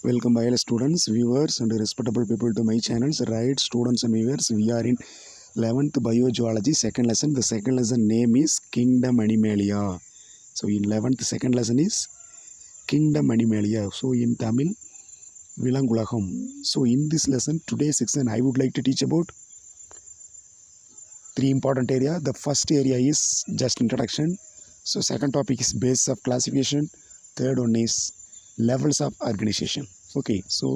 Welcome all students, viewers and respectable people to my channels. Right, students and viewers, we are in 11th biogeology second lesson. The second lesson name is Kingdom Animalia. So in 11th second lesson is Kingdom Animalia. So in Tamil, Vilangulagam. So in this lesson, today's section, I would like to teach about three important areas. The first area is just introduction. So second topic is basis of classification. Third one is levels of organization. Okay, so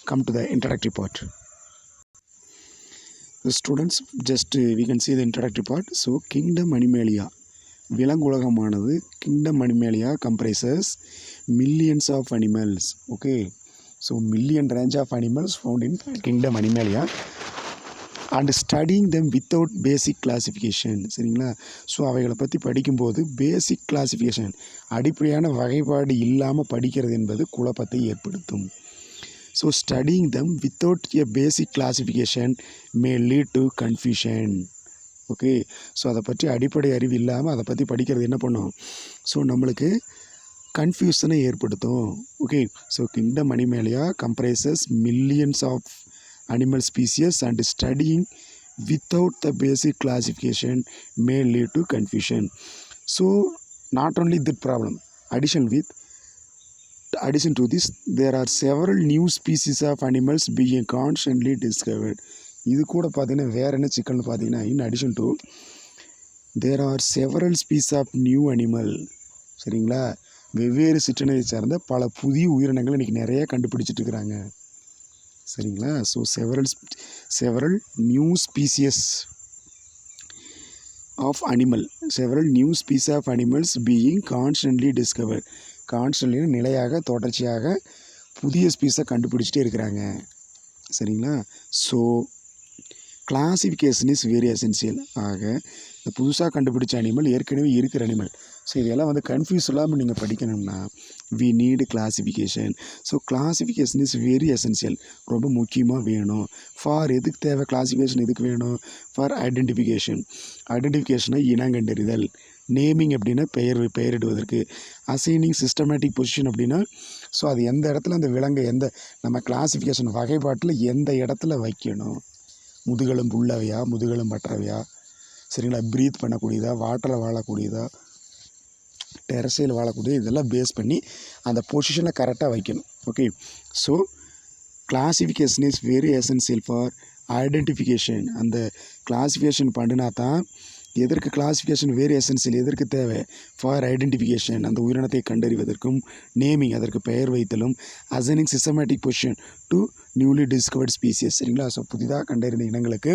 come to the introductory part. The students, just we can see the introductory part. So Kingdom Animalia. Vilangulagamanadu, Kingdom Animalia comprises millions of animals. Okay, so million range of animals found in Kingdom Animalia and studying them without basic classification. சரிங்களா? So அவைகளை பற்றி படிக்கும்போது பேசிக் classification அடிப்படையான வகைப்பாடு இல்லாமல் படிக்கிறது என்பது குழப்பத்தை ஏற்படுத்தும். So studying them without a basic classification May lead to confusion. Okay, so அதை பற்றி அடிப்படை அறிவு இல்லாமல் அதை பற்றி படிக்கிறது என்ன பண்ணும்? ஸோ நம்மளுக்கு கன்ஃபியூஷனை ஏற்படுத்தும். Okay, so kingdom Animalia comprises millions of animal species and studying without the basic classification may lead to confusion. So not only that problem, addition to this, there are several new species of animals being constantly discovered. இது கூட பார்த்தீங்கன்னா வேற என்ன சிக்கல்னு பார்த்தீங்கன்னா, in addition to there are several species of new animal. சரிங்களா? வெவ்வேறு சிற்றனையை சார்ந்த பல புதிய உயிரினங்கள் இன்றைக்கி நிறைய கண்டுபிடிச்சிட்டு இருக்கிறாங்க. சரிங்களா? So several new species of animals being constantly discovered. Constantly நிலையாக தொடர்ச்சியாக புதிய ஸ்பீஸை கண்டுபிடிச்சிட்டே இருக்கிறாங்க. சரிங்களா? So classification is very essential. ஆக இந்த புதுசாக கண்டுபிடிச்ச அனிமல் ஏற்கனவே இருக்கிற அனிமல், ஸோ இதெல்லாம் வந்து கன்ஃபியூஸ் இல்லாமல் நீங்கள் படிக்கணும்னா we need classification. So classification is very essential, ரொம்ப முக்கியமாக வேணும். ஃபார் எதுக்கு தேவை கிளாசிஃபிகேஷன்? எதுக்கு வேணும்? ஃபார் ஐடென்டிஃபிகேஷனை இனங்கண்டறிதல். நேமிங் அப்படின்னா பெயரிடுவதற்கு. அசைனிங் சிஸ்டமேட்டிக் பொசிஷன் அப்படின்னா ஸோ அது எந்த இடத்துல அந்த விலங்கை எந்த நம்ம கிளாசிஃபிகேஷன் வகைப்பாட்டில் எந்த இடத்துல வைக்கணும். முதுகெலும்பு உள்ளவையா, முதுகெலும்பு அற்றவையா, சரிங்களா, ப்ரீத் பண்ணக்கூடியதா, வாட்டரில் வாழக்கூடியதா, டெரஸில் வாழக்கூடியது, இதெல்லாம் பேஸ் பண்ணி அந்த பொசிஷனில் கரெக்டாக வைக்கணும். Okay, so classification is very essential for identification. அந்த கிளாசிஃபிகேஷன் பண்ணினா தான் எதற்கு கிளாசிஃபிகேஷன் வெரி எசென்சியல், எதற்கு தேவை? ஃபார் ஐடென்டிஃபிகேஷன், அந்த உயிரினத்தை கண்டறிவதற்கும். நேமிங், அதற்கு பெயர் வைத்தலும். Assigning systematic position to newly discovered species. சரிங்களா? ஸோ புதிதாக கண்டறிந்த இனங்களுக்கு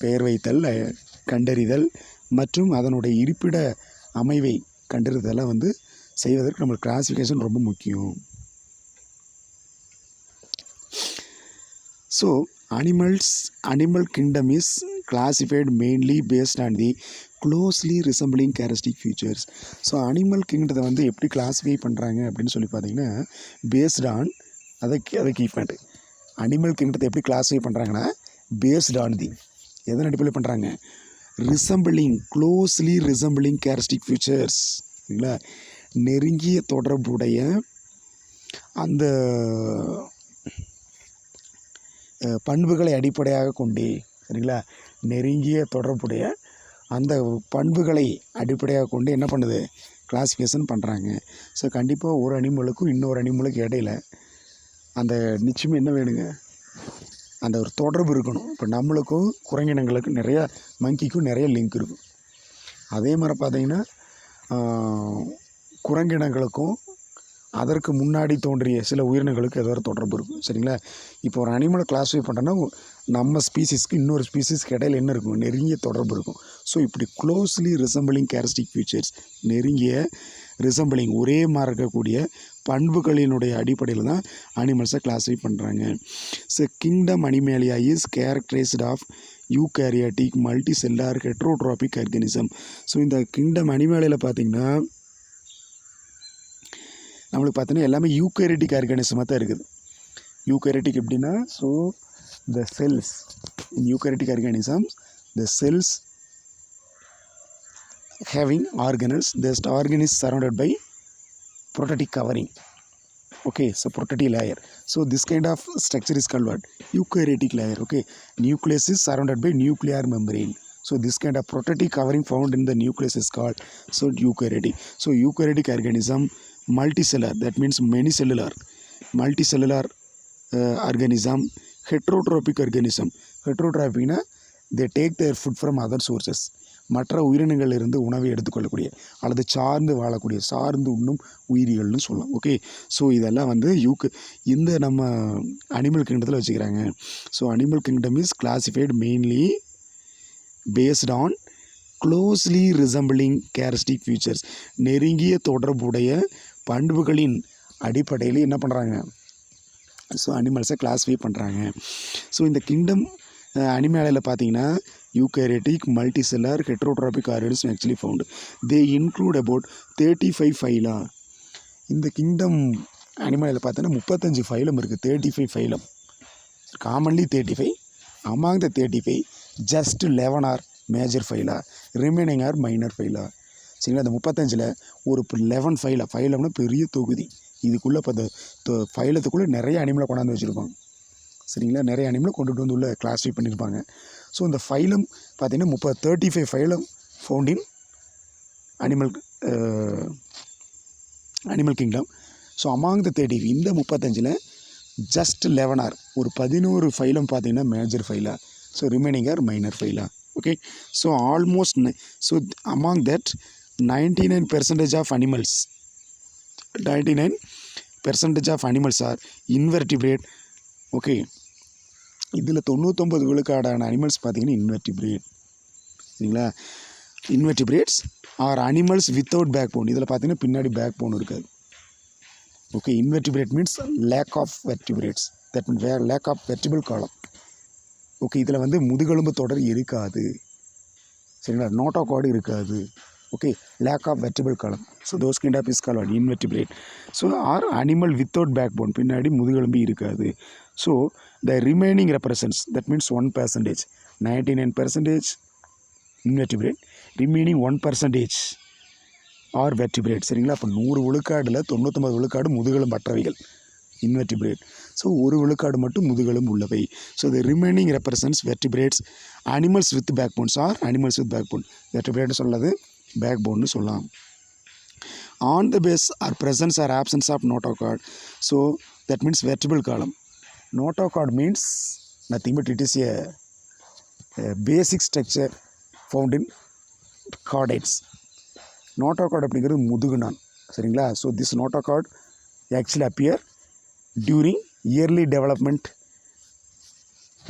பெயர் வைத்தல், கண்டறிதல் மற்றும் அதனுடைய இருப்பிட அமைவை கண்டறிதலை வந்து செய்வதற்கு நம்மளுக்கு கிளாசிஃபிகேஷன் ரொம்ப முக்கியம். So animal kingdom is classified mainly based on the closely resembling characteristic features. So animal கிங்டத்தை வந்து எப்படி கிளாஸிஃபை பண்ணுறாங்க அப்படின்னு சொல்லி பார்த்தீங்கன்னா, பேஸ்ட் ஆன் அதை கீப் பண்ணிட்டு அனிமல் கிங்டத்தை எப்படி கிளாஸிஃபை பண்ணுறாங்கன்னா, பேஸ்ட் ஆன் தி எதன் அடிப்படையில் பண்ணுறாங்க? Closely resembling characteristic features. சரிங்களா? நெருங்கிய தொடர்புடைய அந்த பண்புகளை அடிப்படையாக கொண்டே, சரிங்களா, நெருங்கிய தொடர்புடைய அந்த பண்புகளை அடிப்படையாக கொண்டு என்ன பண்ணுது? கிளாசிஃபிகேஷன் பண்ணுறாங்க. ஸோ கண்டிப்பாக ஒரு அனிமலுக்கும் இன்னொரு அனிமலுக்கு இடையில அந்த நிச்சயமாக என்ன வேணுங்க? அந்த ஒரு தொடர்பு இருக்கணும். இப்போ நம்மளுக்கும் குரங்கினங்களுக்கும் மங்கிக்கும் நிறைய லிங்க் இருக்கும். அதே மாதிரி பார்த்திங்கன்னா குரங்கினங்களுக்கும் அதற்கு முன்னாடி தோன்றிய சில உயிரினங்களுக்கு ஏதோ ஒரு தொடர்பு இருக்கும். சரிங்களா? இப்போ ஒரு அனிமலை கிளாஸிஃபை பண்ணுறோன்னா நம்ம ஸ்பீசிஸ்க்கு இன்னொரு ஸ்பீசிஸ்க்கு இடையில் என்ன இருக்கும்? நெருங்கிய தொடர்பு இருக்கும். ஸோ இப்படி க்ளோஸ்லி ரிசம்பிளிங் கேரக்டரிஸ்டிக் ஃபீச்சர்ஸ், நெருங்கிய ரிசம்பிளிங், ஒரே மாதிரி இருக்கக்கூடிய பண்புகளினுடைய அடிப்படையில் தான் அனிமல்ஸை கிளாஸிஃபை பண்ணுறாங்க. So kingdom Animalia is characterised of eukaryotic multicellular heterotrophic organism. So இந்த கிங்டம் அனிமேலியில் பார்த்திங்கன்னா நம்மளுக்கு பார்த்தீங்கன்னா எல்லாமே யூகேரிட்டிக் ஆர்கானிசமாக தான் இருக்குது. யூகேரிட்டிக் எப்படின்னா, so the cells in eukaryotic organisms, the cells having organelles, the organ is surrounded by protetic covering. Okay, so protective layer. So this kind of structure is called what? Eukaryotic layer. Okay, nucleus is surrounded by nuclear membrane. So this kind of protective covering found in the nucleus is called so eukaryotic. So eukaryotic organism multicellular, that means many cellular, multicellular organism, heterotrophic organism. Heterotrophic na they take their food from other sources. மற்ற உயிரினங்களிலிருந்து உணவை எடுத்துக்கொள்ளக்கூடிய அல்லது சார்ந்து வாழக்கூடிய சார்ந்து உண்ணும் உயிரிகள்னு சொல்லலாம். Okay, so இதெல்லாம் வந்து இந்த நம்ம அனிமல் கிங்டத்தில் வச்சுக்கிறாங்க. So animal kingdom is classified mainly based on closely resembling characteristic features, நெருங்கிய தொடர்புடைய பண்புகளின் அடிப்படையில் என்ன பண்ணுறாங்க, ஸோ அனிமல்ஸை கிளாஸிஃபை பண்ணுறாங்க. ஸோ இந்த கிங்டம் அனிமேலில் பார்த்தீங்கன்னா eukaryotic multicellular heterotrophic organism actually found. They include about 35 phyla. இந்த கிங்டம் அனிமலில் பார்த்தோன்னா 35 ஃபைலம் இருக்குது. 35 phylum, commonly 35. Among the 35 just 11 are major phyla, remaining are minor phyla. சரிங்களா, அந்த 35ல் ஒரு 11 ஃபைலா, ஃபைலம்னா பெரிய தொகுதி. இதுக்குள்ளே இப்போ இந்த ஃபைலத்துக்குள்ளே நிறைய அனிமலை கொண்டாந்து வச்சுருப்பாங்க. சரிங்களா, நிறைய அனிமலை கொண்டுட்டு வந்து உள்ள கிளாஸிஃபை பண்ணியிருப்பாங்க. ஸோ இந்த ஃபைலம் பார்த்திங்கன்னா 35 phylum found in animal kingdom. So among the 30 இந்த 35ல் ஜஸ்ட் 11 ஆர் ஒரு 11 ஃபைலம் பார்த்திங்கன்னா major phyla, so remaining are minor phyla. Okay, so almost so among that 99% of animals, 99% of animals are invertebrate. Okay, இதில் 99 விழுக்காடான animals பார்த்திங்கன்னா invertebrate. சரிங்களா, invertebrates are animals without backbone. இதில் பார்த்திங்கன்னா பின்னாடி backbone இருக்காது. Okay, invertebrate means lack of vertebrates, that means where lack of vertebral column. Okay, இதில் வந்து முதுகெலும்பு தொடர் இருக்காது. சரிங்களா, நோட்டோகார்டு இருக்காது. Okay, lack of vertebral column. So those kind of is called invertebrate. So are animal without backbone, பின்னாடி முதுகெலும்பு இருக்காது. So the remaining represents, that means 1%, 99% invertebrate, remaining 1% are vertebrate. சரிங்களா, அப்போ 100 விழுக்காடில் 99 விழுக்காடு முதுகெலும்பு அற்றவைகள் இன்வெர்டிபிரேட். ஸோ 1 விழுக்காடு மட்டும் முதுகெலும்பு உள்ளவை. So the remaining represents vertebrates, animals with backbones are animals with backbone. Vertebrate சொல்லது பேக் போன்னு சொல்லலாம். On the base are presence or absence of notochord, so that means vertebral column. Notochord means nothing but it is a basic structure found in chordates. Notochord அப்படிங்கிறது முதுகுநான். சரிங்களா, so this notochord actually appear during early development,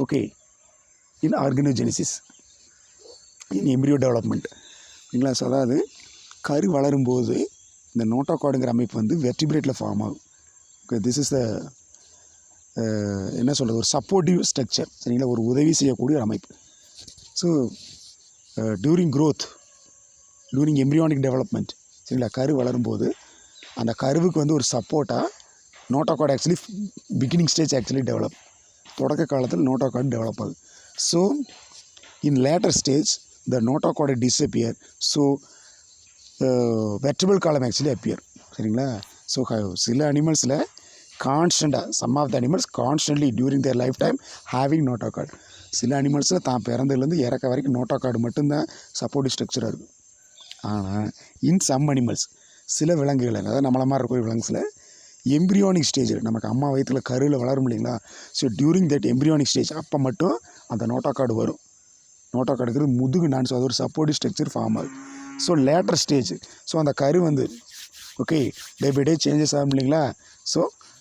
okay, in organogenesis, in embryo development. சரிங்களா, so அதாவது கரு வளரும்போது இந்த நோட்டோகார்டுங்கிற அமைப்பு வந்து வெர்டிபிரேட்டில் form ஆகும். ஓகே, திஸ் இஸ் த என்ன சொல்கிறது, ஒரு சப்போர்ட்டிவ் ஸ்ட்ரக்சர். சரிங்களா, ஒரு உதவி செய்யக்கூடிய ஒரு அமைப்பு. So during growth, during embryonic development, சரிங்களா, கரு வளரும்போது அந்த கருவுக்கு வந்து ஒரு சப்போர்ட்டாக notochord actually beginning stage actually develop, தொடக்க காலத்தில் நோட்டோகார்டு டெவலப் ஆகுது. So in later stage the notochord disappear, so vertebral column actually appear. சரிங்களா, ஸோ சில அனிமல்ஸில் கான்ஸ்டண்ட்டாக, some of the animals constantly during their lifetime having notochord. சில அனிமல்ஸில் தான் பிறந்ததுலேருந்து இறக்க வரைக்கும் நோட்டோகார்டு மட்டும்தான் சப்போர்ட்டிவ் ஸ்ட்ரக்சராக இருக்கும். ஆனால் இன் சம் அனிமல்ஸ், சில விலங்குகள், அதாவது நம்மள மாதிரி இருக்கிற விலங்குஸில் எம்ப்ரியானிக் ஸ்டேஜ், நமக்கு அம்மா வயிற்றில் கருவில் வளரும் இல்லைங்களா, so during that embryonic stage அப்போ மட்டும் அந்த நோட்டோகார்டு வரும். நோட்டோகார்டு இருக்கிறது முதுகு நான், ஸோ அது ஒரு சப்போர்ட்டிவ் ஸ்ட்ரக்சர் ஃபார்ம் ஆகுது. ஸோ லேட்டர் ஸ்டேஜ், ஸோ அந்த கரு வந்து okay day by day changes ஆகும் இல்லைங்களா. So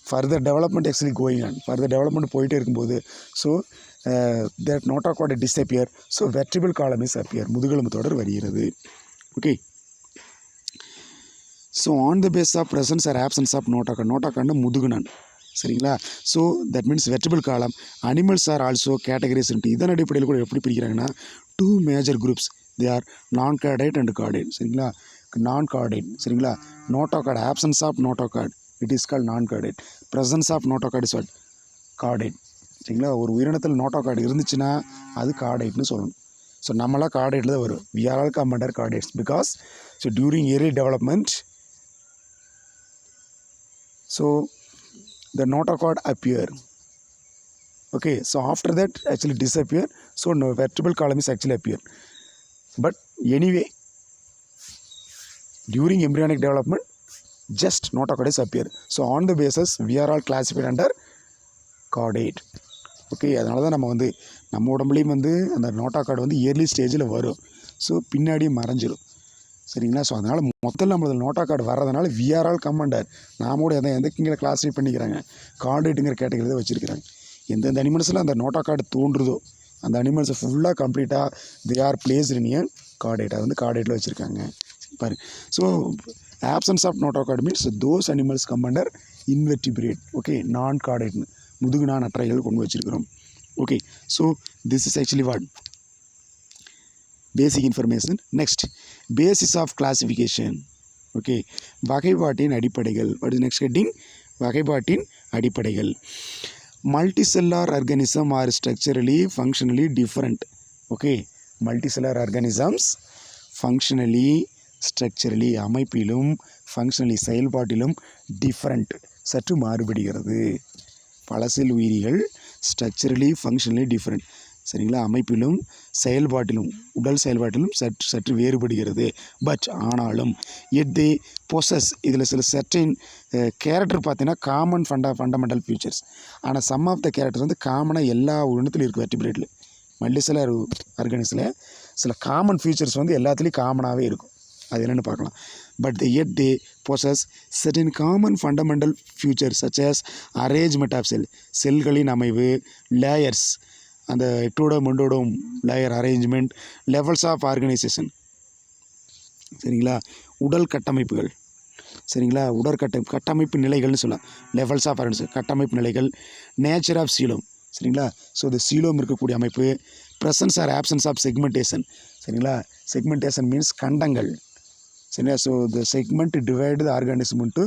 further development actually going on, further development போயிட்டே இருக்கும்போது so that notochord disappear, so vertebral column is appear, முதுகெலும்பு தொடர் வருகிறது. Okay, so on the base of presence or absence of notochord, notochord முதுகுநான். சரிங்களா, so that means vertebral column. Animals are also categories. இதன் அடிப்படையில் கூட எப்படி பிரிக்கிறாங்கன்னா 2 major groups, they are non chordate and chordate. சரிங்களா, நான் கார்டைட். சரிங்களா, notochord, absence of notochord it is called non chordate, presence of notochord is what chordate. சரிங்களா, ஒரு உயிரினத்தில் notochord இருந்துச்சுன்னா அது கார்டைட்னு சொல்லணும். ஸோ நம்மளாம் கார்டைட்டில் தான் வரும். We are all come under chordates because so during early development, so the notochord appear. Okay, so after that actually disappear, so no vertebral column is actually appear. But anyway, during embryonic development, just notochord is appear. So on the basis we are all classified under chordate. Okay, அதனால தான் நம்ம உடம்புலேயும் அந்த நோட்டாக்கார்டு yearly ஸ்டேஜில் வரும். So பின்னாடியே மறைஞ்சிடும். சரிங்களா? So அதனால் மொத்தத்தில் நம்மளது நோட்டாக்கார்டு வர்றதுனால வி ஆர் ஆல் கமாண்டர். நாம கூட எந்த கிங்கில் கிளாஸிஃபை பண்ணிக்கிறாங்க, கார்டேட்டுங்கிற கேட்டகரி தான் வச்சுருக்கிறாங்க. எந்தெந்த அனிமல்ஸில் அந்த நோட்டாக்கார்டு தோன்றுதோ அந்த அனிமல்ஸை ஃபுல்லாக கம்ப்ளீட்டாக they are placed in a chordate. அது கார்டேட்டில் வச்சுருக்காங்க பாரு. So absence of notochord means those animals come under invertebrate. Okay, non கார்டேட்னு முதுகுனா நற்றைகள் கொண்டு வச்சிருக்கிறோம். Okay, so this is actually what basic information. Next, basis of classification. Okay, வகைப்பாட்டின் அடிப்படைகள். What is next heading? வகைப்பாட்டின் அடிப்படைகள். Multicellular organism are structurally functionally different. Okay, multicellular organisms functionally structurally அமைப்பிலும் ஃபங்க்ஷனலி செயல்பாட்டிலும் டிஃப்ரெண்ட் சற்று மாறுபடுகிறது. பல செல் உயிரிகள் ஸ்ட்ரக்சரலி ஃபங்க்ஷனலி டிஃப்ரெண்ட். சரிங்களா? அமைப்பிலும் செயல்பாட்டிலும் உடல் செயல்பாட்டிலும் சற்று வேறுபடுகிறது. பட் ஆனாலும் எட் தே பொசஸ், இதில் சில சர்டைன் கேரக்டர் பார்த்தீங்கன்னா காமன் ஃபண்டமெண்டல் ஃபியூச்சர்ஸ். ஆனால் சம் ஆஃப் த கேரக்டர் காமனாக எல்லா உயிரினத்திலும் இருக்குது. வெர்டிபிரேட்டில் மல்டிசெல்லர் ஆர்கானிஸில் சில காமன் ஃபியூச்சர்ஸ் எல்லாத்துலேயும் காமனாகவே இருக்கும். அது என்னென்னு பார்க்கலாம். But yet they possess certain common fundamental features such as arrangement of cell, செல்களின் அமைவு, layers, அந்த ectoderm endoderm layer arrangement, levels of organisation. சரிங்களா? உடல் கட்டமைப்புகள். சரிங்களா? கட்டமைப்பு நிலைகள்னு சொல்லலாம். லெவல்ஸ் ஆஃப் ஆர்கனைசேஷன் கட்டமைப்பு நிலைகள். Nature of coelom. சரிங்களா? ஸோ இந்த சீலோம் இருக்கக்கூடிய அமைப்பு. Presence or absence of segmentation. சரிங்களா? செக்மெண்டேஷன் மீன்ஸ் கண்டங்கள். சரிங்களா? So the segment divide the organism into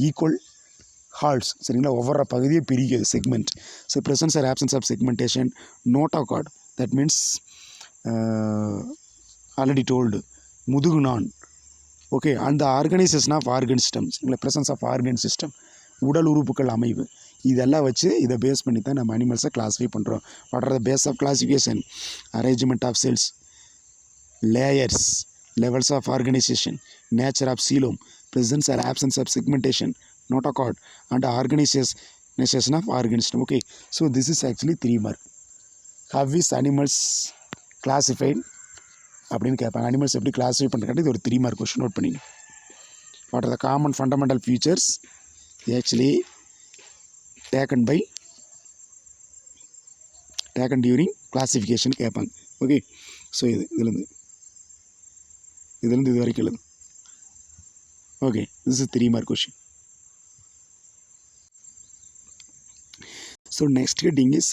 equal halves. சரிங்களா? ஒவ்வொரு பகுதியை பிரிக்குது segment. So presence or absence of segmentation. Notochord, that means already told முதுகு நான். ஓகே, அந்த ஆர்கனைசேஷன் ஆஃப் ஆர்கன் சிஸ்டம். சரிங்களா? ப்ரெசன்ஸ் ஆஃப் ஆர்கன் சிஸ்டம், உடல் உறுப்புகள் அமைவு. இதெல்லாம் வச்சு இதை பேஸ் பண்ணி தான் நம்ம அனிமல்ஸை கிளாஸிஃபை பண்ணுறோம். What are the base of classification? Arrangement of cells, layers, levels of organization, nature of coelom, presence or absence of segmentation, notochord, and organization of organ system. Okay, so this is actually 3 mark. How is animals classified அப்படின்னு கேட்பாங்க. Animals எப்படி classify பண்ணுறது? இது ஒரு 3 mark question. Note பண்ணிங்க. What are the common fundamental features actually taken during classification கேட்பாங்க. Okay, so இதுலேருந்து இது வரைக்கும் எழுது. Okay, this is 3 mark question. So next heading is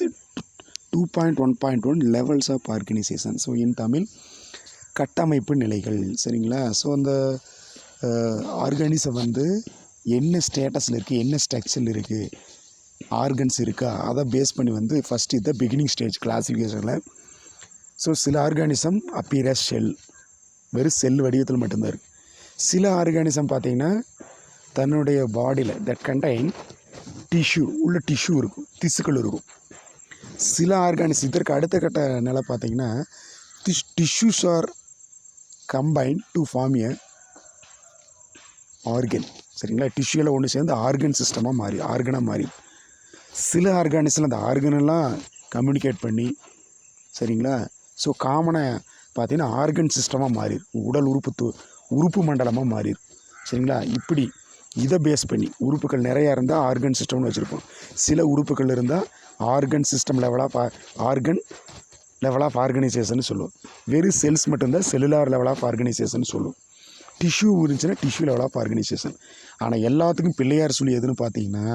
2.1.1 levels of organization. So in Tamil கட்டமைப்பு நிலைகள். சரிங்களா? ஸோ அந்த ஆர்கானிசம் என்ன ஸ்டேட்டஸில் இருக்குது, என்ன ஸ்ட்ரக்சரில் இருக்குது, ஆர்கன்ஸ் இருக்கா, அதை பேஸ் பண்ணி ஃபஸ்ட்டு இந்த பிகினிங் ஸ்டேஜ் கிளாஸிஃபிகேஷனில். ஸோ சில ஆர்கானிசம் அப்பீர் அஸ் ஷெல், வெறும் செல் வடிவத்தில் மட்டும்தான் இருக்குது. சில ஆர்கானிசம் பார்த்திங்கன்னா தன்னுடைய பாடியில் தட் கண்டைன் டிஷ்யூ, உள்ள டிஷ்யூ இருக்கும், திசுக்கள் இருக்கும். சில ஆர்கானிசம் இதற்கு அடுத்த கட்ட நிலை பார்த்திங்கன்னா tissues are combine to form a organ. சரிங்களா? டிஷ்யூவில் ஒன்று சேர்ந்து ஆர்கன் சிஸ்டமாக ஆர்கனாக மாறி. சில ஆர்கானிஸில் அந்த ஆர்கனெல்லாம் கம்யூனிகேட் பண்ணி, சரிங்களா, ஸோ காமனாக பார்த்தீங்கன்னா ஆர்கன் சிஸ்டமாக மாறிடும், உடல் உறுப்பு மண்டலமாக மாறிடும். சரிங்களா? இப்படி இதை பேஸ் பண்ணி உறுப்புகள் நிறையா இருந்தால் ஆர்கன் சிஸ்டம்னு வச்சுருப்போம். சில உறுப்புகள் இருந்தால் organ system organ level of organization சொல்லுவோம். வெறும் செல்ஸ் மட்டும்தான் செல்லுலார் லெவல் ஆஃப் ஆர்கனைசேஷன் சொல்லுவோம். டிஷ்யூ இருந்துச்சுன்னா டிஷ்யூ லெவல் ஆஃப் ஆர்கனைசேஷன். ஆனால் எல்லாத்துக்கும் பிள்ளையார் சொல்லி எதுன்னு பார்த்தீங்கன்னா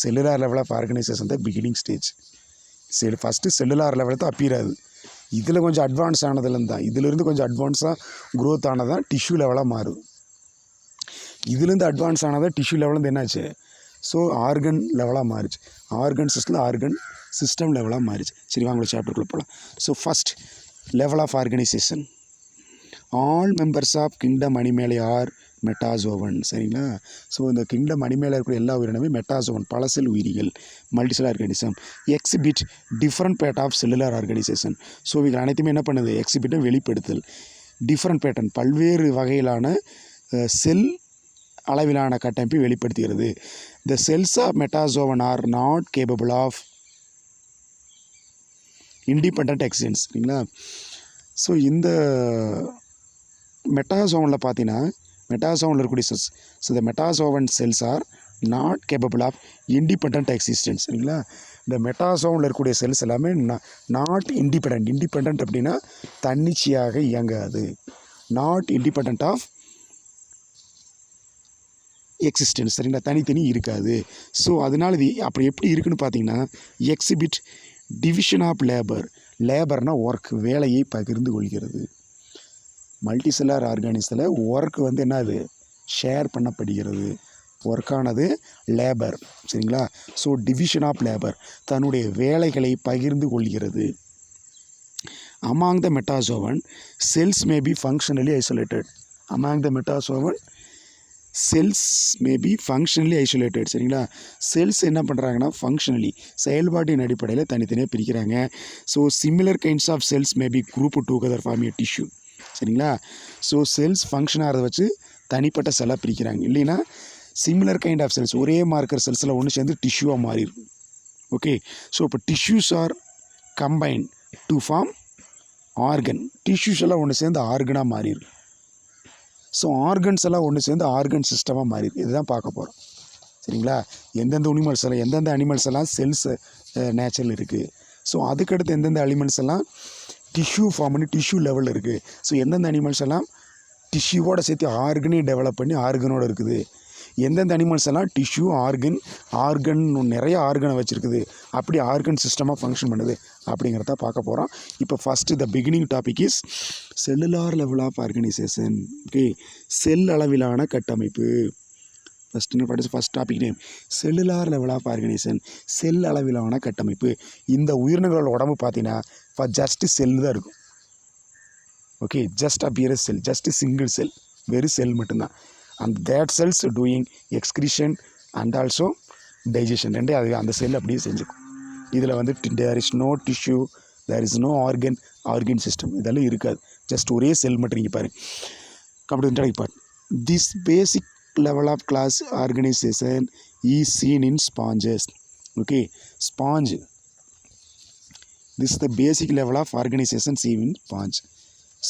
செல்லுலார் லெவல் ஆஃப் ஆர்கனைசேஷன் தான் பிகினிங் ஸ்டேஜ். ஃபஸ்ட்டு செல்லுலார் லெவலில் தான் அப்பீர் ஆகுது. இதில் கொஞ்சம் அட்வான்ஸ் ஆனதுலேருந்து தான், இதிலேருந்து கொஞ்சம் அட்வான்ஸாக க்ரோத் ஆனதான் டிஷ்யூ லெவலாக மாறுது. இதுலேருந்து அட்வான்ஸ் ஆனதான் டிஷ்யூ லெவலேருந்து என்னாச்சு, ஸோ ஆர்கன் லெவலாக மாறிச்சு. ஆர்கன் சிஸ்டம் லெவலாக மாறிச்சு. சரி, வாங்க சாப்டருக்குள்ளே போகலாம். So first level of organisation. All members of kingdom animalia are metazoan. சரிங்களா? ஸோ இந்த கிங்டம் அனிமேல இருக்கிற எல்லா உயிரினமே மெட்டாசோவன், பல செல் உயிரிகள், multicell organism. Exhibit different pad of cellular organisation. So இவைகள் அனைத்துமே என்ன பண்ணுது? எக்ஸிபிட்டை வெளிப்படுத்தல். டிஃப்ரெண்ட் பேட்டர்ன், பல்வேறு வகையிலான செல் அளவிலான கட்டமைப்பை வெளிப்படுத்துகிறது. The cells of metazoan are not capable of independent existence. சரிங்களா? ஸோ இந்த மெட்டாசோவனில் பார்த்தீங்கன்னா, மெட்டாசோவனில் இருக்கக்கூடிய cells, so the metazoan cells are not capable of independent existence. சரிங்களா? இந்த மெட்டாசோவனில் இருக்கக்கூடிய செல்ஸ் எல்லாமே நாட் இண்டிபெண்ட். இண்டிபெண்ட் அப்படின்னா தன்னிச்சையாக இயங்காது. Not independent of existence. சரிங்களா? தனித்தனி இருக்காது. ஸோ அதனால் இது அப்படி எப்படி இருக்குன்னு பார்த்தீங்கன்னா, எக்ஸிபிட் டிவிஷன் ஆஃப் லேபர். லேபர்னால் ஒர்க், வேலையை பகிர்ந்து கொள்கிறது. மல்டிசெல்லார் ஆர்கானிஸில் ஒர்க் வந்து என்னது? ஷேர் பண்ணப்படுகிறது. ஒர்க்கானது லேபர். சரிங்களா? ஸோ டிவிஷன் ஆஃப் லேபர், தன்னுடைய வேலைகளை பகிர்ந்து கொள்கிறது. Among the metazoan cells may be functionally isolated. Among the metazoan cells may be functionally isolated. சரிங்களா? செல்ஸ் என்ன பண்ணுறாங்கன்னா ஃபங்க்ஷனலி, செயல்பாட்டின் அடிப்படையில் தனித்தனியாக பிரிக்கிறாங்க. So similar kinds of cells may be group together form a tissue. சரிங்களா? ஸோ செல்ஸ் ஃபங்க்ஷனாகிறத வச்சு தனிப்பட்ட செல்லாக பிரிக்கிறாங்க. இல்லைன்னா சிமிலர் கைண்ட் ஆஃப் செல்ஸ், ஒரே மார்க்கர் செல்ஸில் ஒன்று சேர்ந்து டிஷ்யூவாக மாறிடும். ஓகே. ஸோ இப்போ tissues are combine to form organ. Tissues எல்லாம் ஒன்று சேர்ந்து ஆர்கனாக மாறிடும். ஸோ ஆர்கன்ஸ் எல்லாம் ஒன்று சேர்ந்து ஆர்கன் சிஸ்டமாக மாறிடும். இதுதான் பார்க்க போகிறோம். சரிங்களா? எந்தெந்த அனிமல்ஸ் எல்லாம், எந்தெந்த அனிமல்ஸ் எல்லாம் செல்ஸ் நேச்சரில் இருக்குது. ஸோ அதுக்கடுத்து எந்தெந்த அனிமல்ஸ் எல்லாம் டிஷ்யூ ஃபார்ம் பண்ணி டிஷ்யூ லெவலில் இருக்குது. ஸோ எந்தெந்த அனிமல்ஸ் எல்லாம் டிஷ்யூவோட சேர்த்து ஆர்கனையும் டெவலப் பண்ணி ஆர்கனோடு இருக்குது. எந்தெந்த அனிமல்ஸ் எல்லாம் டிஷ்யூ ஆர்கன் நிறைய ஆர்கனை வச்சுருக்குது, அப்படி ஆர்கன் சிஸ்டமாக ஃபங்க்ஷன் பண்ணுது அப்படிங்கிறத பார்க்க போகிறோம். இப்போ first the beginning topic is cellular level of organisation. Okay. Cell அளவிலான கட்டமைப்பு. First topic name cellular level of organisation. Cell அளவிலான கட்டமைப்பு. இந்த உயிரினங்களோட உடம்பு பார்த்தீங்கன்னா ஜஸ்ட்டு செல் தான் இருக்கும். Okay. Just appear cell, just single cell, வெறும் செல் மட்டும்தான். And that cells doing excretion and also digestion, ரெண்டே அது அந்த செல் அப்படியே செஞ்சுக்கும். இதில் வந்து there is no tissue, there is no organ system, இதெல்லாம் இருக்காது. ஜஸ்ட் ஒரே செல் மட்டும் நீங்கள் பாருங்கள். Complete part. This basic level of class organization is seen in sponges. Okay, sponge. This is the basic level of organization seen in sponge.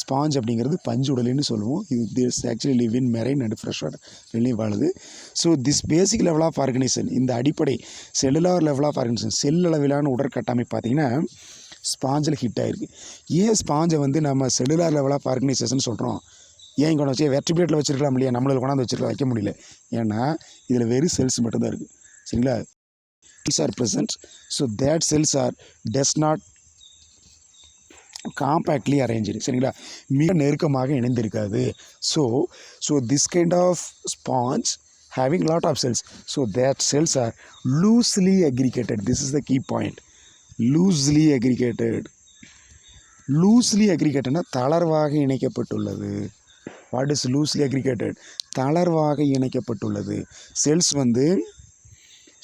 Sponge அப்படிங்கிறது பஞ்சு உடலின்னு சொல்லுவோம். இது this actually live in marine and fresh water ரெண்டையும் வாழுது. So this basic level of organisation, இந்த அடிப்படை cellular level of organisation, cell அளவிலான உடற்கட்டமைப்பு பார்த்தீங்கன்னா ஸ்பாஞ்சில் ஹிட் ஆகிருக்கு. ஏன் ஸ்பாஞ்சை வந்து நம்ம செல்லுலார் லெவல் ஆஃப் ஆர்கனைசேஷன் சொல்கிறோம்? ஏன் கொண்டு வச்சு வெர்டிபிரேட்டில் வச்சுருக்கலாம் இல்லையா? நம்மளுக்கு கொண்டாந்து வச்சுருக்கலாம், வைக்க முடியல. ஏன்னா இதில் வெறும் செல்ஸ் மட்டும்தான் இருக்குது. சரிங்களா? Cells are present. So that cells are does not compactly arrange. சரிங்களா? மிக நெருக்கமாக இணைந்திருக்காது. So this kind of sponge having lot of cells, so that cells are loosely aggregated. This is the key point. loosely aggregated னா தளர்வாக இணைக்கப்பட்டுள்ளது. What is loosely aggregated? தளர்வாக இணைக்கப்பட்டுள்ளது. Cells வந்து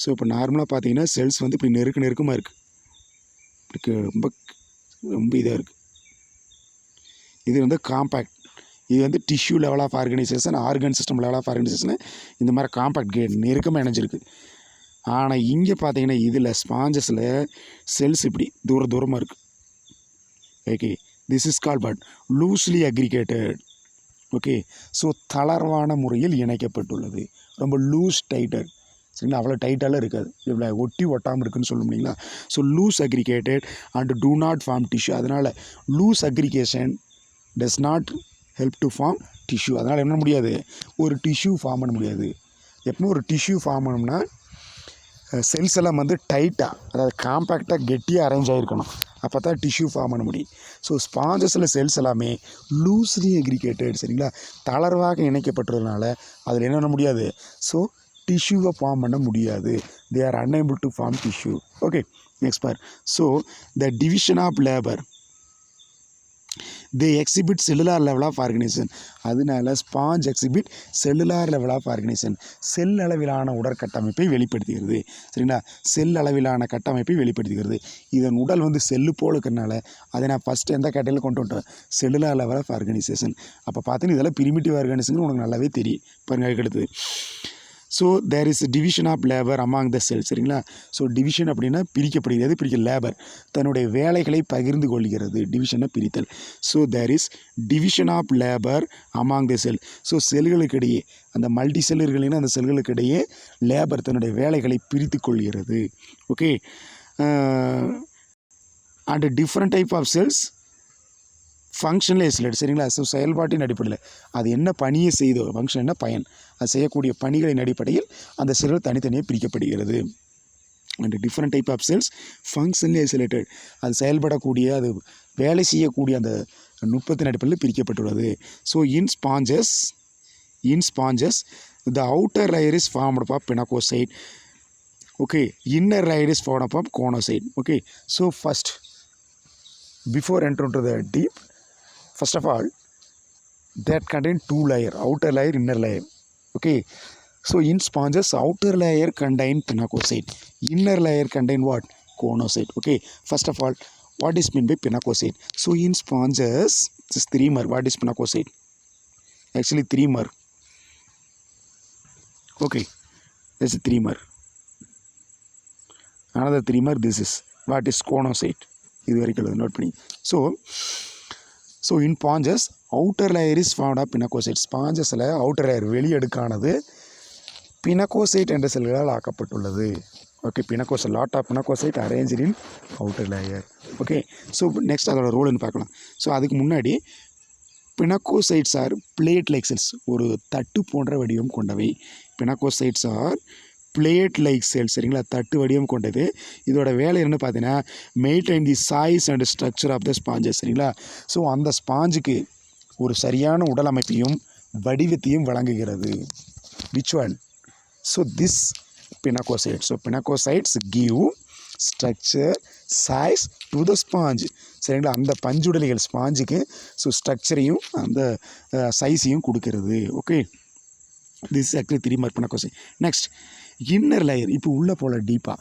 ஸோ இப்போ நார்மலாக பார்த்தீங்கன்னா செல்ஸ் வந்து இப்படி நெருக்கமாக இருக்குது, இப்படி ரொம்ப இதாக இருக்குது. இது வந்து காம்பேக்ட். இது வந்து tissue level of organisation, organ system level of organisation இந்த மாதிரி காம்பேக்ட் நெருக்கமாக இணைஞ்சிருக்கு. ஆனால் இங்கே பார்த்தீங்கன்னா இதில் ஸ்பாஞ்சஸில் செல்ஸ் இப்படி தூரமாக இருக்குது. Okay. This is called but loosely aggregated. Okay. So தளர்வான முறையில் இணைக்கப்பட்டுள்ளது. ரொம்ப லூஸ் டைட்டர். சரிங்களா? அவ்வளோ டைட்டாலாம் இருக்காது, இவ்வளோ ஒட்டாமல் இருக்குதுன்னு சொல்ல முடியுங்களா? So loose aggregated and do not form tissue. அதனால் loose aggregation does not help to form tissue. அதனால் என்ன முடியாது? ஒரு டிஷ்யூ ஃபார்ம் பண்ண முடியாது. எப்பவுமே ஒரு டிஷ்யூ ஃபார்ம் பண்ணோம்னா செல்ஸ் எல்லாம் வந்து டைட்டாக, அதாவது காம்பேக்டாக கெட்டியாக அரேஞ்ச் ஆகிருக்கணும். அப்போ தான் டிஷ்யூ ஃபார்ம் பண்ண முடியும். ஸோ ஸ்பாஞ்சஸில் செல்ஸ் எல்லாமே லூஸ்லி அக்ரிகேட்டட். சரிங்களா? தளர்வாக இணைக்கப்பட்டதுனால அதில் என்ன பண்ண முடியாது? ஸோ டிஷ்யூவை ஃபார்ம் பண்ண முடியாது. They are unable to form tissue. Okay. Next பார். So the division of labour. They exhibit cellular level of organisation. அதனால sponge exhibit cellular level of organisation, cell அளவிலான உடற்கட்டமைப்பை வெளிப்படுத்துகிறது. சரிங்களா, செல் அளவிலான கட்டமைப்பை வெளிப்படுத்துகிறது. இதன் உடல் வந்து செல்லு போல் இருக்கிறனால அதை நான் ஃபஸ்ட்டு எந்த கேட்டகரியில் கொண்டு வந்துட்டேன், செல்லுலார் லெவல் ஆஃப் ஆர்கனைசேஷன். அப்போ பார்த்தீங்கன்னா இதெல்லாம் பிரிமிட்டிவ் ஆர்கனைசேஷன் உனக்கு நல்லாவே தெரியும். பாருங்க அதுக்கடுத்து. So there is division of labour among the cell. சரிங்களா, ஸோ டிவிஷன் அப்படின்னா பிரிக்கப்படுகிறது. பிரிக்க லேபர் தன்னுடைய வேலைகளை பகிர்ந்து கொள்கிறது. டிவிஷனை பிரித்தல். So there is division of labour among the cell. So செல்களுக்கிடையே அந்த மல்டி செல் இருக்குன்னா அந்த செல்களுக்கிடையே லேபர் தன்னுடைய வேலைகளை பிரித்து கொள்கிறது. Okay, and different type of cells ஃபங்க்ஷனில் ஐசோலேட். சரிங்களா, ஸோ செயல்பாட்டின் அடிப்படையில் அது என்ன பணியை செய்தோ, ஃபங்க்ஷன் என்ன பயன், அது செய்யக்கூடிய பணிகளின் அடிப்படையில் அந்த செல்கள் தனித்தனியாக பிரிக்கப்படுகிறது. And different type of cells functionally isolated, அது செயல்படக்கூடிய அது வேலை செய்யக்கூடிய அந்த நுட்பத்தின் அடிப்படையில் பிரிக்கப்பட்டுள்ளது. So in sponges the outer layer is formed of pinacocyte. Okay, inner layer is formed of choanocyte. Okay, so first before entering into the deep, first of all that contain two layer, outer layer, inner layer. Okay, so in sponges outer layer contain pinacocyte, inner layer contain what, conocyte. Okay, first of all what is meant by pinacocyte? So in sponges this is thermer. What is pinacocyte? Actually thermer. Okay, this is thermer. Another thermer. This is what is conocyte. இது வரைக்கும் note பண்ணி. So in sponges outer layer is formed of pinacocyte. ஸ்பாஞ்சஸில் outer layer வெளியடுக்கானது pinacocyte என்ற செல்களால் ஆக்கப்பட்டுள்ளது. Okay, pinacocyte, lot of pinacocyte arranged in outer layer. Okay, so next அதோட ரோல்னு பார்க்கலாம். ஸோ அதுக்கு முன்னாடி pinacocytes are plate like cells, ஒரு தட்டு போன்ற வடிவம் கொண்டவை. Pinacocytes are plate like cell. சரிங்களா, தட்டு வடிவம் கொண்டது. இதோட வேலை என்னென்னு பார்த்தீங்கன்னா maintain the size and structure of the sponges. சரிங்களா, ஸோ அந்த ஸ்பாஞ்சுக்கு ஒரு சரியான உடல் அமைப்பையும் வடிவத்தையும் வழங்குகிறது. Which one? So this pinacocytes. So pinacocytes give structure size to the sponge. சரிங்களா, அந்த பஞ்சுடலிகள் ஸ்பாஞ்சுக்கு ஸோ ஸ்ட்ரக்சரையும் அந்த சைஸையும் கொடுக்கிறது. Okay, this is actually three mark pinacocyte. Next inner layer. இப்போ உள்ளே போல டீப்பாக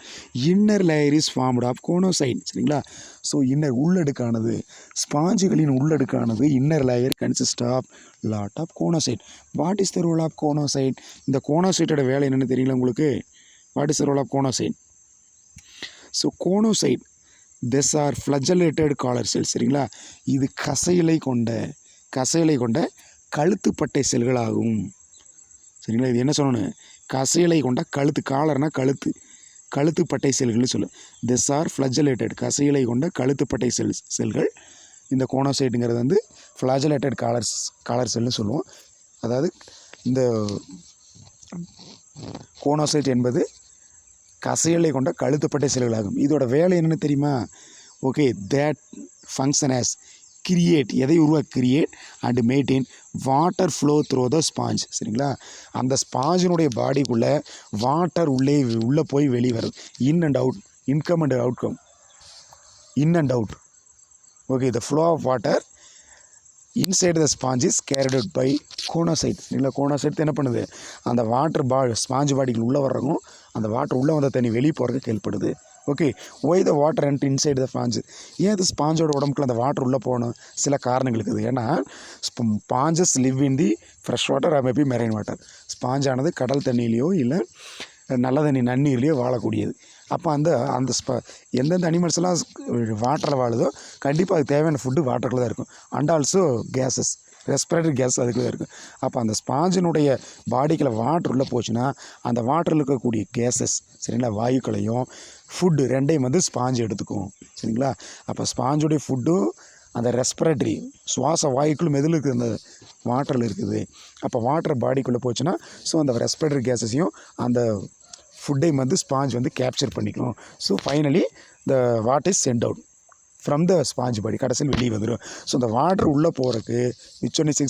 inner layer is formed of choanocyte. சரிங்களா, ஸோ இன்னர் உள்ளடுக்கானது, ஸ்பாஞ்சுகளின் உள்ளடுக்கானது inner layer consist of lot of choanocyte. What is the role of கோனோசைட்? இந்த கோனோசைட்டோட வேலை என்னென்னு தெரியல உங்களுக்கு? What is the role of choanocyte? So choanocyte this are flagellated collar cell. சரிங்களா, இது கசையிலை கொண்ட கழுத்துப்பட்டை செல்களாகும். சரிங்களா, இது என்ன சொல்லணும்? கசையிலை கொண்ட கழுத்து, காலர்னா கழுத்துப்பட்டை செல்கள்னு சொல்லும். திஸ் ஆர் ஃப்ளஜலேட்டட், கசையிலை கொண்ட கழுத்துப்பட்டை செல்கள். இந்த கோனோசைட்டுங்கிறது வந்து ஃப்ளஜலேட்டட் காலர் செல்னு சொல்லுவோம். அதாவது இந்த கோனோசைட் என்பது கசையிலை கொண்ட கழுத்துப்பட்டை செல்களாகும். இதோட வேலை என்னென்னு தெரியுமா? Okay, that function as create, எதை create and maintain water flow through the sponge. சரிங்களா, அந்த ஸ்பாஞ்சினுடைய பாடிக்குள்ளே வாட்டர் உள்ளே போய் வெளியே வரும். In and out, income and outcome, in and out. Okay, the flow of water inside the sponge is carried out by choanocyte. சரிங்களா, choanocyte என்ன பண்ணுது? அந்த வாட்டர் ஸ்பாஞ்ச் பாடிக்குள்ள உள்ளே வர்றதும் அந்த வாட்டர் உள்ளே வந்த தண்ணி வெளியே போகிறதுக்கு ஹெல்ப்படுது. Okay, why the water entry inside the sponge. ஏன் அது ஸ்பாஞ்சோட உடம்புக்குள்ள அந்த வாட்டர் உள்ளே போகணும்? சில காரணங்கள் இருக்குது. ஏன்னா sponges live in the fresh water or maybe marine water. ஸ்பாஞ்சானது கடல் தண்ணியிலையோ இல்லை நல்ல தண்ணி நன்னீர்லேயோ வாழக்கூடியது. அப்போ அந்த எந்தெந்த அனிமல்ஸ்லாம் வாட்டரில் வாழுதோ கண்டிப்பாக அதுக்கு தேவையான ஃபுட்டு வாட்டருக்குள்ள தான் இருக்கும். And also gases, respiratory gas அதுக்குள்ளே இருக்கும். அப்போ அந்த ஸ்பாஞ்சினுடைய பாடிக்குள்ள வாட்டர் உள்ளே போச்சுன்னா அந்த வாட்டரில் இருக்கக்கூடிய கேஸஸ், சரிங்களா, வாயுக்களையும் ஃபுட்டு ரெண்டையும் வந்து ஸ்பாஞ்சு எடுத்துக்கும். சரிங்களா, அப்போ ஸ்பாஞ்சுடைய ஃபுட்டும் அந்த ரெஸ்பிரேட்டரி சுவாச வாயுக்களும் எதில் இருக்குது? அந்த வாட்டரில் இருக்குது. அப்போ வாட்டர் பாடிக்குள்ளே போச்சுன்னா ஸோ அந்த ரெஸ்பிரேட்டரி கேஸஸையும் அந்த ஃபுட்டையும் வந்து ஸ்பாஞ்ச் வந்து கேப்சர் பண்ணிக்கும். So finally the what is sent out from the sponge body, கடைசியில் வெளியே வந்துடும். ஸோ அந்த வாட்டர் உள்ளே போகிறதுக்கு which one is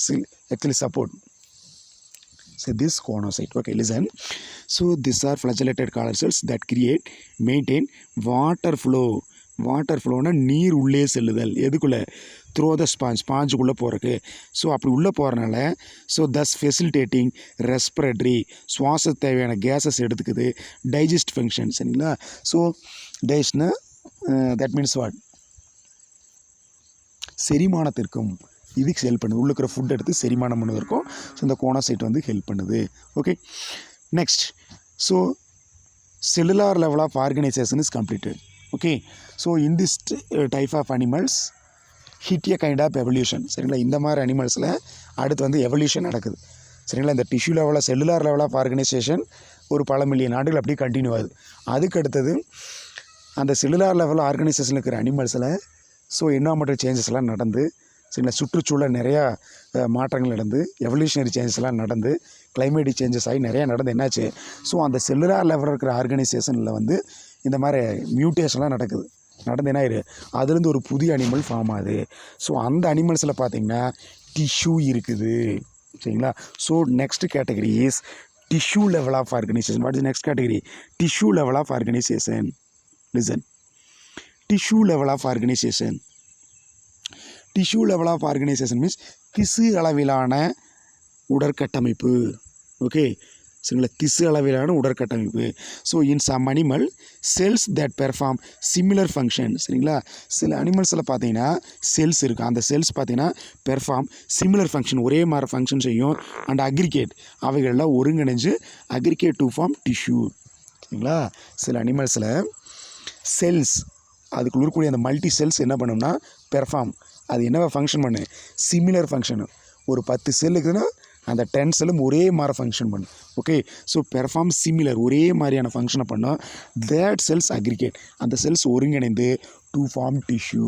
actually support. So this conocyte. Okay, listen. So these are flagellated collar cells that maintain water flow. Water ஃப்ளோனா நீர் உள்ளே செல்லுதல். எதுக்குள்ளே? த்ரோ த ஸ்பாஞ்சுக்குள்ளே போகிறக்கு. ஸோ அப்படி உள்ளே போகிறனால தஸ் ஃபெசிலிட்டேட்டிங் ரெஸ்பிரேட்டரி, சுவாச தேவையான கேஸஸ் எடுத்துக்குது, டைஜஸ்ட் ஃபங்க்ஷன். சரிங்களா? ஸோ டைஜஸ்ட்னா தட் மீன்ஸ் வாட், செரிமானத்திற்கும் இதுக்கு ஹெல்ப் பண்ணுது. உள்ளே இருக்கிற ஃபுட் எடுத்து செரிமானம் பண்ணுவதற்கும் இந்த கோனாசைட் ஹெல்ப் பண்ணுது. Okay, next. So cellular level of organization is completed. Okay, so in this type of animals hit a kind of evolution. சரிங்களா? இந்த மாதிரி அனிமல்ஸில் அடுத்து எவல்யூஷன் நடக்குது. சரிங்களா? இந்த டிஷ்யூ லெவலில் செல்லுலார் லெவல் ஆஃப் ஆர்கனைசேஷன் ஒரு பல மில்லியன் ஆண்டுகள் அப்படியே கண்டினியூ ஆகுது. அதுக்கு அடுத்தது அந்த செல்லுலார் லெவல் ஆர்கனைசேஷனில் இருக்கிற அனிமல்ஸில் என்வாமெண்டல் சேஞ்சஸ்லாம் நடந்து, சரிங்களா, சுற்றுச்சூழல் நிறையா மாற்றங்கள் நடந்து, எவல்யூஷனரி சேஞ்சஸ்லாம் நடந்து, கிளைமேட்டிக் சேஞ்சஸ் ஆகி நிறையா நடந்து என்னாச்சு, அந்த செல்லுலார் லெவலில் இருக்கிற ஆர்கனைசேஷனில் இந்த மாதிரி மியூட்டேஷன்லாம் நடக்குது. நடந்து என்ன ஆயிரு, அதுலேருந்து ஒரு புதிய அனிமல் ஃபார்ம் ஆகுது. அந்த அனிமல்ஸில் பார்த்திங்கன்னா டிஷ்யூ இருக்குது. சரிங்களா? Next category is tissue level of organisation. What is next category? Tissue level of organisation. Listen, tissue level of organisation. Tissue level of organisation means திசு அளவிலான உடற்கட்டமைப்பு. ஓகே, சரிங்களா? திசு அளவிலான உடற்கட்டமைப்பு. In some animal cells that perform similar function. சரிங்களா? சில அனிமல்ஸில் பார்த்தீங்கன்னா செல்ஸ் இருக்குது. அந்த செல்ஸ் பார்த்தீங்கன்னா பெர்ஃபார்ம் சிமிலர் ஃபங்க்ஷன், ஒரே மாதிரி ஃபங்க்ஷன் செய்யும். அண்ட் அக்ரிகேட், அவைகளெலாம் ஒருங்கிணைஞ்சு அக்ரிகேட் டு ஃபார்ம் டிஷ்யூ. சரிங்களா? சில அனிமல்ஸில் செல்ஸ், அதுக்குள்ள இருக்கக்கூடிய அந்த மல்டி செல்ஸ் என்ன பண்ணும்னா பெர்ஃபார்ம், அது என்னவா ஃபங்க்ஷன் பண்ணு, சிமிலர் ஃபங்க்ஷனு. ஒரு 10 செல் இருக்குதுன்னா அந்த 10 செல்லும் ஒரே மாதிரி ஃபங்க்ஷன் பண்ணும். ஓகே, பெர்ஃபார்ம் சிமிலர், ஒரே மாதிரியான ஃபங்க்ஷனை பண்ணோம். தேட் செல்ஸ் அக்ரிகேட், அந்த செல்ஸ் ஒருங்கிணைந்து டு ஃபார்ம் டிஷ்யூ.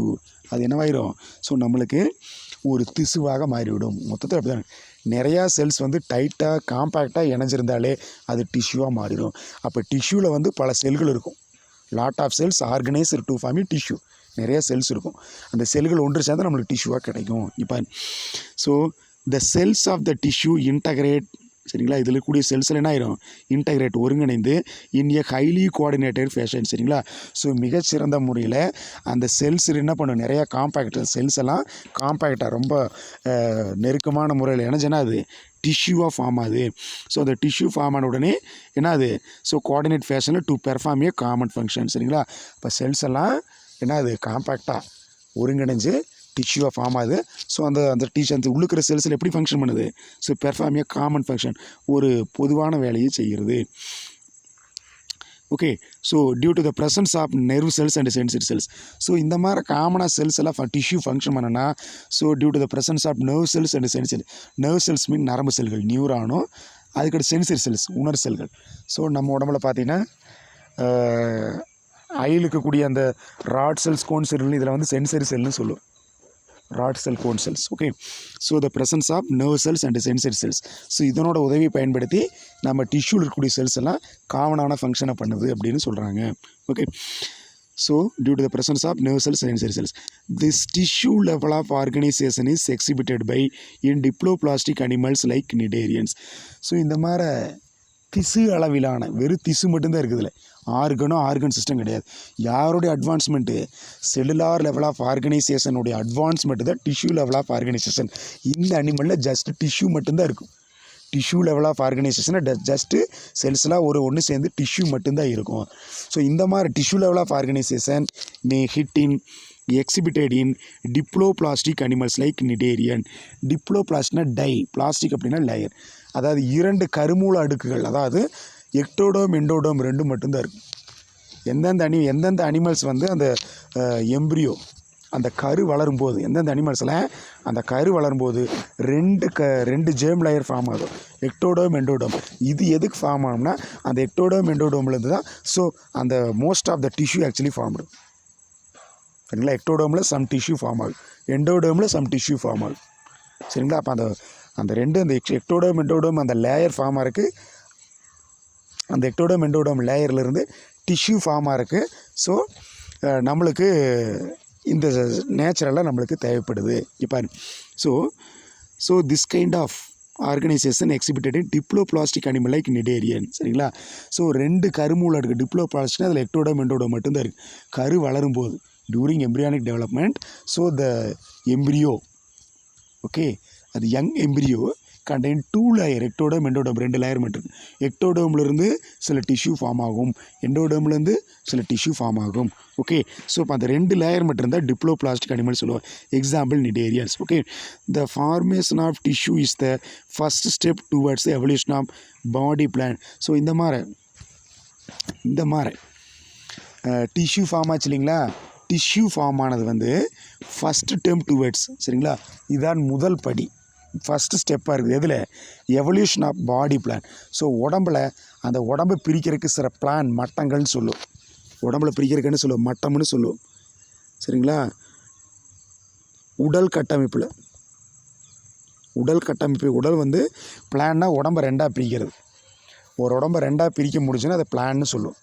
அது என்னவாயிரும், நம்மளுக்கு ஒரு திசுவாக மாறிவிடும். மொத்தத்தில் அப்படி தான், நிறையா செல்ஸ் டைட்டாக காம்பேக்டாக இணைஞ்சிருந்தாலே அது டிஷ்யூவாக மாறிடும். அப்போ டிஷ்யூவில் பல செல்கள் இருக்கும். Lot of cells organized to form tissue. நிறைய செல்ஸ் இருக்கும். அந்த செல்கள் ஒன்று சேர்ந்து நம்மளுக்கு டிஷ்யூவாக கிடைக்கும். இப்போ the cells of the tissue integrate. சரிங்களா? இதில் இருக்கக்கூடிய செல்ஸில் என்ன ஆயிரும், இன்டகிரேட், ஒருங்கிணைந்து in a highly coordinated fashion. சரிங்களா? மிகச்சிறந்த முறையில் அந்த செல்ஸ் என்ன பண்ணும், நிறையா காம்பேக்ட் செல்ஸ் எல்லாம் காம்பேக்டாக ரொம்ப நெருக்கமான முறையில் இணைஞ்சுன்னா அது டிஷ்யூவாக ஃபார்ம் ஆகுது. அந்த டிஷ்யூ ஃபார்ம் ஆன உடனே என்ன ஆகுது, கோஆர்டினேட் ஃபேஷனில் to perform a common function. சரிங்களா? இப்போ செல்ஸ் எல்லாம் என்ன ஆகுது, காம்பேக்டாக ஒருங்கிணைஞ்சு டிஷ்யூவாக ஃபார்ம் ஆகுது. அந்த அந்த உள்ளுக்கிற செல்ஸில் எப்படி ஃபங்க்ஷன் பண்ணுது, பெர்ஃபார்ம் ஏ காமன் ஃபங்க்ஷன், ஒரு பொதுவான வேலையை செய்கிறது. Okay, due to the presence of nerve cells and sensory cells. இந்த மாதிரி காமனாக செல்ஸ் எல்லாம் டிஷ்யூ ஃபங்க்ஷன் பண்ணனா, due to the presence of nerve cells and sensory. Nerve cells mean நரம்பு செல்கள், நியூரானும், அதுக்கடுத்து சென்சிட்டி செல்ஸ் உணர் செல்கள். நம்ம உடம்புல பார்த்தீங்கன்னா ஐயில் இருக்கக்கூடிய அந்த ராட் செல்ஸ், கோன் செல்கள், இதில் சென்சரி செல்னு சொல்லுவோம். Rod cell, cone cells. Okay, the presence of nerve cells and sensory cells. இதனோட உதவியை பயன்படுத்தி நம்ம டிஷ்யூவில் இருக்கக்கூடிய செல்ஸ் எல்லாம் காமனான ஃபங்க்ஷனை பண்ணுது அப்படின்னு சொல்கிறாங்க. Okay, due to the presence of nerve cells and sensory cells, this tissue level of organisation is exhibited by in diploblastic animals like cnidarians. இந்த மாதிரி திசு அளவிலான, வெறும் திசு மட்டும்தான் இருக்குதுல்ல, ஆர்கன் சிஸ்டம் கிடையாது. யாருடைய அட்வான்ஸ்மெண்ட்டு, செல்லுலார் லெவல் ஆஃப் ஆர்கனைசேஷனுடைய அட்வான்ஸ்மெண்ட்டு தான் டிஷ்யூ லெவல் ஆஃப் ஆர்கனைசேஷன். இந்த அனிமலில் ஜஸ்ட் டிஷ்யூ மட்டும்தான் இருக்கும். டிஷ்யூ லெவல் ஆஃப் ஆர்கனைசேஷனை ஜஸ்ட்டு செல்ஸ்லாம் ஒன்று சேர்ந்து டிஷ்யூ மட்டும்தான் இருக்கும். இந்த மாதிரி tissue level of organisation may hit in exhibited in diploblastic animals like cnidarian. டிப்ளோபிளாஸ்ட்னா டை, பிளாஸ்டிக் அப்படின்னா லேயர், அதாவது 2 கருமூல அடுக்குகள், அதாவது எக்டோடோம் எண்டோடோம் 2 மட்டும்தான் இருக்கும். எந்தெந்த அனிமல்ஸ் அந்த எம்ப்ரியோ, அந்த கரு வளரும்போது, எந்தெந்த அனிமல்ஸில் அந்த கரு வளரும்போது 2 ஜேர்ம் லேயர் ஃபார்ம் ஆகும், எக்டோடோம் எண்டோடோம். இது எதுக்கு ஃபார்ம் ஆகும்னா அந்த எக்டோடோம் எண்டோடோம்லேருந்து தான் அந்த most of the tissue actually form ஆகும். சரிங்களா? எக்டோடோமில் சம் டிஷ்யூ ஃபார்ம் ஆகும், எண்டோடோமில் சம் டிஷ்யூ ஃபார்ம் ஆகும். சரிங்களா? அப்போ அந்த எக்டோடோம் எண்டோடோம் அந்த லேயர் ஃபார்ம் ஆகிறதுக்கு, அந்த எக்டோடோம் எண்டோடோம் லேயர்லேருந்து டிஷ்யூ ஃபார்ம் ஆகிறதுக்கு நம்மளுக்கு இந்த நேச்சுரலாக நம்மளுக்கு தேவைப்படுது. இப்போ this kind of organisation exhibited in diploblastic animal like cnidarian. சரிங்களா? 2 கருமூல அடுக்கு டிப்ளோபிளாஸ்டிக்னா அதில் எக்டோடோம் எண்டோடோம் மட்டும்தான் இருக்குது. கரு வளரும்போது during embryonic development. So the embryo, okay, அது young embryo contain 2 layer, ectoderm endoderm, 2 layer மட்டும். எக்டோடர்ம்லேருந்து சில டிஷ்யூ ஃபார்ம் ஆகும், எண்டோடர்ம்லேருந்து சில டிஷ்யூ ஃபார்ம் ஆகும். ஓகே, ஸோ இப்போ அந்த 2 லேயர் மட்டும் இருந்தால் டிப்ளோபிளாஸ்டிக் அனிமல் சொல்லுவோம். Example cnidarians. Okay, the formation of tissue is the first step towards evolution of body plan. So இந்த மாதிரி டிஷ்யூ ஃபார்ம் ஆச்சு இல்லைங்களா, டிஷ்யூ ஃபார்ம் ஆனது வந்து ஃபஸ்ட்டு டேர்ம் டுவர்ட்ஸ், சரிங்களா, இதுதான் முதல் படி, ஃபஸ்ட்டு ஸ்டெப்பாக இருக்குது. எதில்? Evolution of body plan. So உடம்பில் அந்த உடம்பை பிரிக்கிறதுக்கு சில பிளான் மட்டங்கள்னு சொல்லுவோம், உடம்புல பிரிக்கிறதுக்குன்னு சொல்லுவோம், மட்டம்னு சொல்லுவோம், சரிங்களா. உடல் கட்டமைப்பில் உடல் வந்து பிளான்னா உடம்பை ரெண்டாக பிரிக்கிறது. ஒரு உடம்பை ரெண்டாக பிரிக்க முடிச்சுன்னா அதை பிளான்னு சொல்லுவோம்.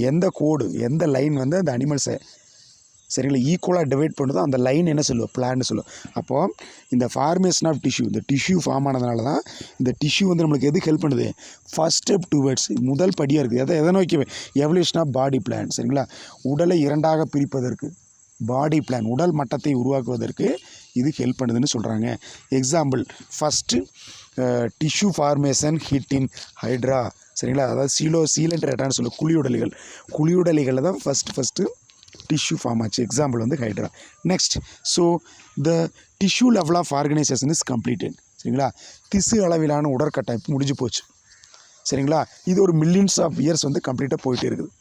எந்த கோடு, எந்த லைன் வந்து அந்த அனிமல்ஸை, சரிங்களா, ஈக்குவலாக டிவைட் பண்ணுறதோ அந்த லைன் என்ன சொல்லுவோம்? பிளான்னு சொல்லுவோம். அப்போது இந்த ஃபார்மேஷன் ஆஃப் டிஷ்யூ, இந்த டிஷ்யூ ஃபார்ம் ஆனதுனால தான் இந்த டிஷ்யூ வந்து நம்மளுக்கு எது ஹெல்ப் பண்ணுது? ஃபஸ்ட் ஸ்டெப் டுவர்ட்ஸ், முதல் படியாக இருக்குது. எதை நோக்கி? எவல்யூஷன் ஆஃப் பாடி பிளான், சரிங்களா. உடலை இரண்டாக பிரிப்பதற்கு பாடி பிளான், உடல் மட்டத்தை உருவாக்குவதற்கு இது ஹெல்ப் பண்ணுதுன்னு சொல்கிறாங்க. Example, first tissue formation hit in hydra, சரிங்களா, அதாவது சீலண்ட் ரேட்டான்னு சொல்லுவோம். குழியுடலிகளில் தான் ஃபஸ்ட்டு டிஷ்யூ ஃபார்ம் ஆச்சு. எக்ஸாம்பிள் வந்து hydra. Next, so the tissue level of organisation is completed, சரிங்களா. திசு அளவிலான உடற்கட்டமைப்பு முடிஞ்சு போச்சு, சரிங்களா. இது ஒரு மில்லியன்ஸ் ஆஃப் இயர்ஸ் வந்து கம்ப்ளீட்டாக போயிட்டே இருக்குது.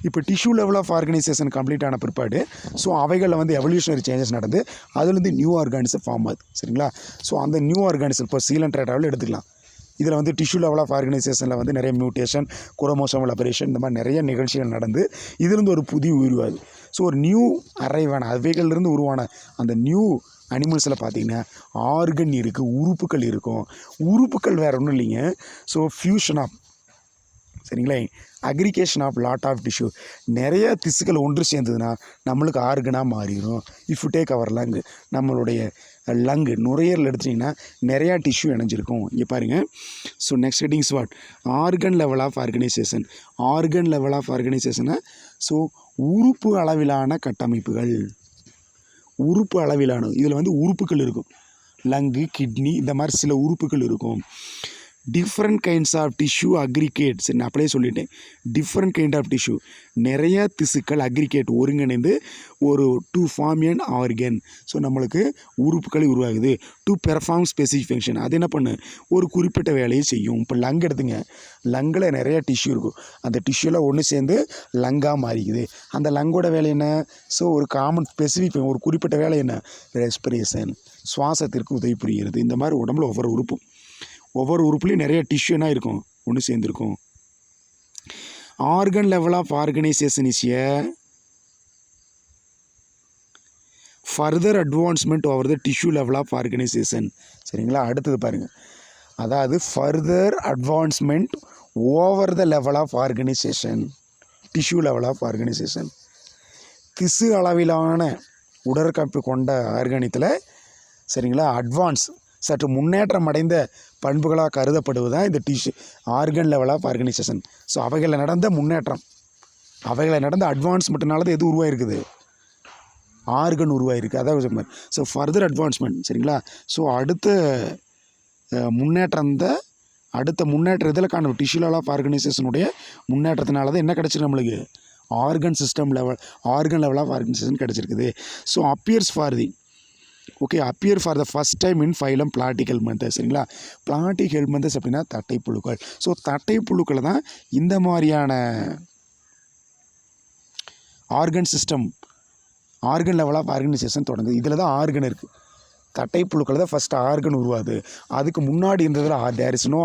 இப்போ tissue level of organization complete ஆன பிற்பாடு ஸோ அவைகளில் வந்து எவல்யூஷனரி சேஞ்சஸ் நடந்து அதுலேருந்து நியூ ஆர்கானிசம் ஃபார்ம் ஆகுது, சரிங்களா. ஸோ அந்த நியூ ஆர்கானிசம் இப்போ சீலண்ட் ரேட்டாவில் எடுத்துக்கலாம். இதில் வந்து டிஷ்யூ லெவல் ஆஃப் ஆர்கனைசேஷனில் வந்து நிறைய மியூட்டேஷன், குரோமோசோமல் ஆபரேஷன், இந்த மாதிரி நிறைய நிகழ்ச்சிகள் நடந்து இதிலிருந்து ஒரு புதிய உருவாகுது. ஸோ ஒரு நியூ அரைவான அவைகளிலிருந்து உருவான அந்த நியூ அனிமல்ஸில் பார்த்திங்கன்னா ஆர்கன் இருக்குது, உறுப்புகள் இருக்கும். உறுப்புகள் வேறு ஒன்றும் இல்லைங்க. ஸோ ஃபியூஷன் ஆஃப், சரிங்களா, aggregation of lot of tissue, நிறைய திசுக்கள் ஒன்று சேர்ந்ததுன்னா நம்மளுக்கு ஆர்கனாக மாறிடும். If you take our lung, நம்மளுடைய லங்கு நுரையீரல் எடுத்துட்டிங்கன்னா நிறையா டிஷ்யூ இணைஞ்சிருக்கும். இங்கே பாருங்கள். So next heading is what? Organ level of organisation. Organ level of ஆர்கனைசேஷனை ஸோ உறுப்பு அளவிலான கட்டமைப்புகள், உறுப்பு அளவிலான, இதில் வந்து உறுப்புகள் இருக்கும். லங்கு, கிட்னி, இந்த மாதிரி சில உறுப்புகள் இருக்கும். Different kinds of tissue aggregate, சரி நான் அப்படியே சொல்லிட்டேன். டிஃப்ரெண்ட் கைண்ட் ஆஃப் டிஷ்யூ, நிறைய திசுக்கள் அக்ரிகேட் ஒருங்கிணைந்து ஒரு to form an organ. So நம்மளுக்கு உறுப்புகளை உருவாகுது. டு பெர்ஃபார்ம் ஸ்பெசிஃபிக் ஃபங்க்ஷன், அது என்ன பண்ணு? ஒரு குறிப்பிட்ட வேலையை செய்யும். இப்போ லங் எடுத்துங்க, லங்கில் நிறைய டிஷ்யூ இருக்கும். அந்த டிஷ்யூலாம் ஒன்று சேர்ந்து லங்காக மாறிக்குது. அந்த லங்கோட வேலை என்ன? ஸோ ஒரு காமன் ஸ்பெசிஃபிக், ஒரு குறிப்பிட்ட வேலை என்ன? ரெஸ்பிரேஷன், சுவாசத்திற்கு உதவி புரிகிறது. இந்த மாதிரி உடம்புல ஒவ்வொரு உறுப்புலையும் நிறைய டிஷ்யூ என்ன இருக்கும்? ஒன்று சேர்ந்துருக்கும். Organ level of organisation is a further advancement over the tissue level of organisation, சரிங்களா. அடுத்தது பாருங்கள், அதாவது further advancement over the level of organisation, tissue level of organisation. திசு அளவிலான உடற்கமைப்பு கொண்ட ஆர்கானியத்தில், சரிங்களா, அட்வான்ஸ் சற்று முன்னேற்றம் அடைந்த பண்புகளாக கருதப்படுவது தான் இந்த tissue organ level of organization. So அவைகளில் நடந்த முன்னேற்றம், அவைகளில் நடந்த அட்வான்ஸ்மெண்ட்னால தான் எது உருவாயிருக்குது? ஆர்கன் உருவாயிருக்கு. அதாவது ஸோ ஃபர்தர் அட்வான்ஸ்மெண்ட், சரிங்களா. ஸோ அடுத்த முன்னேற்றம் இதில் காணும் டிஷ்யூ லெவல் ஆஃப் ஆர்கனைசேஷனுடைய முன்னேற்றத்தினால தான் என்ன கிடச்சிருக்கு நம்மளுக்கு? ஆர்கன் லெவல் ஆஃப் ஆர்கனைசேஷன் கிடச்சிருக்குது. So appears for the first time in phylum platyhelminthes, சரிங்களா. பிளாட்டிகெல்மந்தஸ் அப்படின்னா தட்டைப்புழுக்கள். ஸோ தட்டைப்புழுக்களை தான் இந்த மாதிரியான ஆர்கன் லெவல் ஆஃப் ஆர்கனைசேஷன் தொடங்குது. இதில் தான் ஆர்கன் இருக்குது. தட்டைப்புழுக்கள் தான் ஃபஸ்ட்டு ஆர்கன் உருவாது. அதுக்கு முன்னாடி இருந்ததில் தேர் இஸ் நோ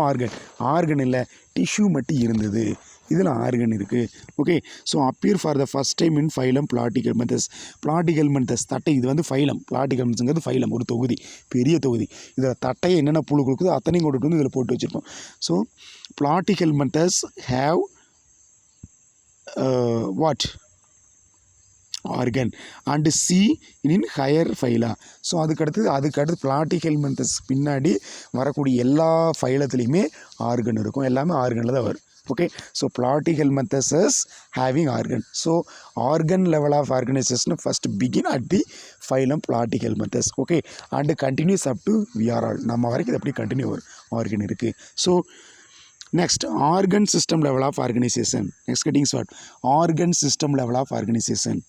ஆர்கன் இல்லை, டிஷ்யூ மட்டும் இருந்தது. இதில் ஆர்கன் இருக்குது. Okay, so appear for the first time in phylum platyhelminthes. தட்டை, இது வந்து ஃபைலம். பிளாட்டிகெல்மந்தஸ்ங்கிறது ஃபைலம், ஒரு தொகுதி, பெரிய தொகுதி. இதில் தட்டையை என்னென்ன புழு கொடுக்குதோ அத்தனையும் கொண்டுட்டு வந்து இதில் போட்டு வச்சுருப்போம். So platyhelminthes have what organ and see in higher phyla. So அதுக்கடுத்து பிளாட்டிகெல்மந்தஸ் பின்னாடி வரக்கூடிய எல்லா ஃபைலத்துலேயுமே ஆர்கன் இருக்கும். எல்லாமே ஆர்கனில் தான் வரும். Okay, so Platyhelminthes is having organ. So organ level of organization first begin at the phylum Platyhelminthes. Okay, and continues up to VRL. நம்ம வரைக்கும் இது அப்படி கண்டினியூ ஆர்கன் இருக்கு. So next organ system level of organization. Next கட்டிங் ஸ்வாட் organ system level of organisation.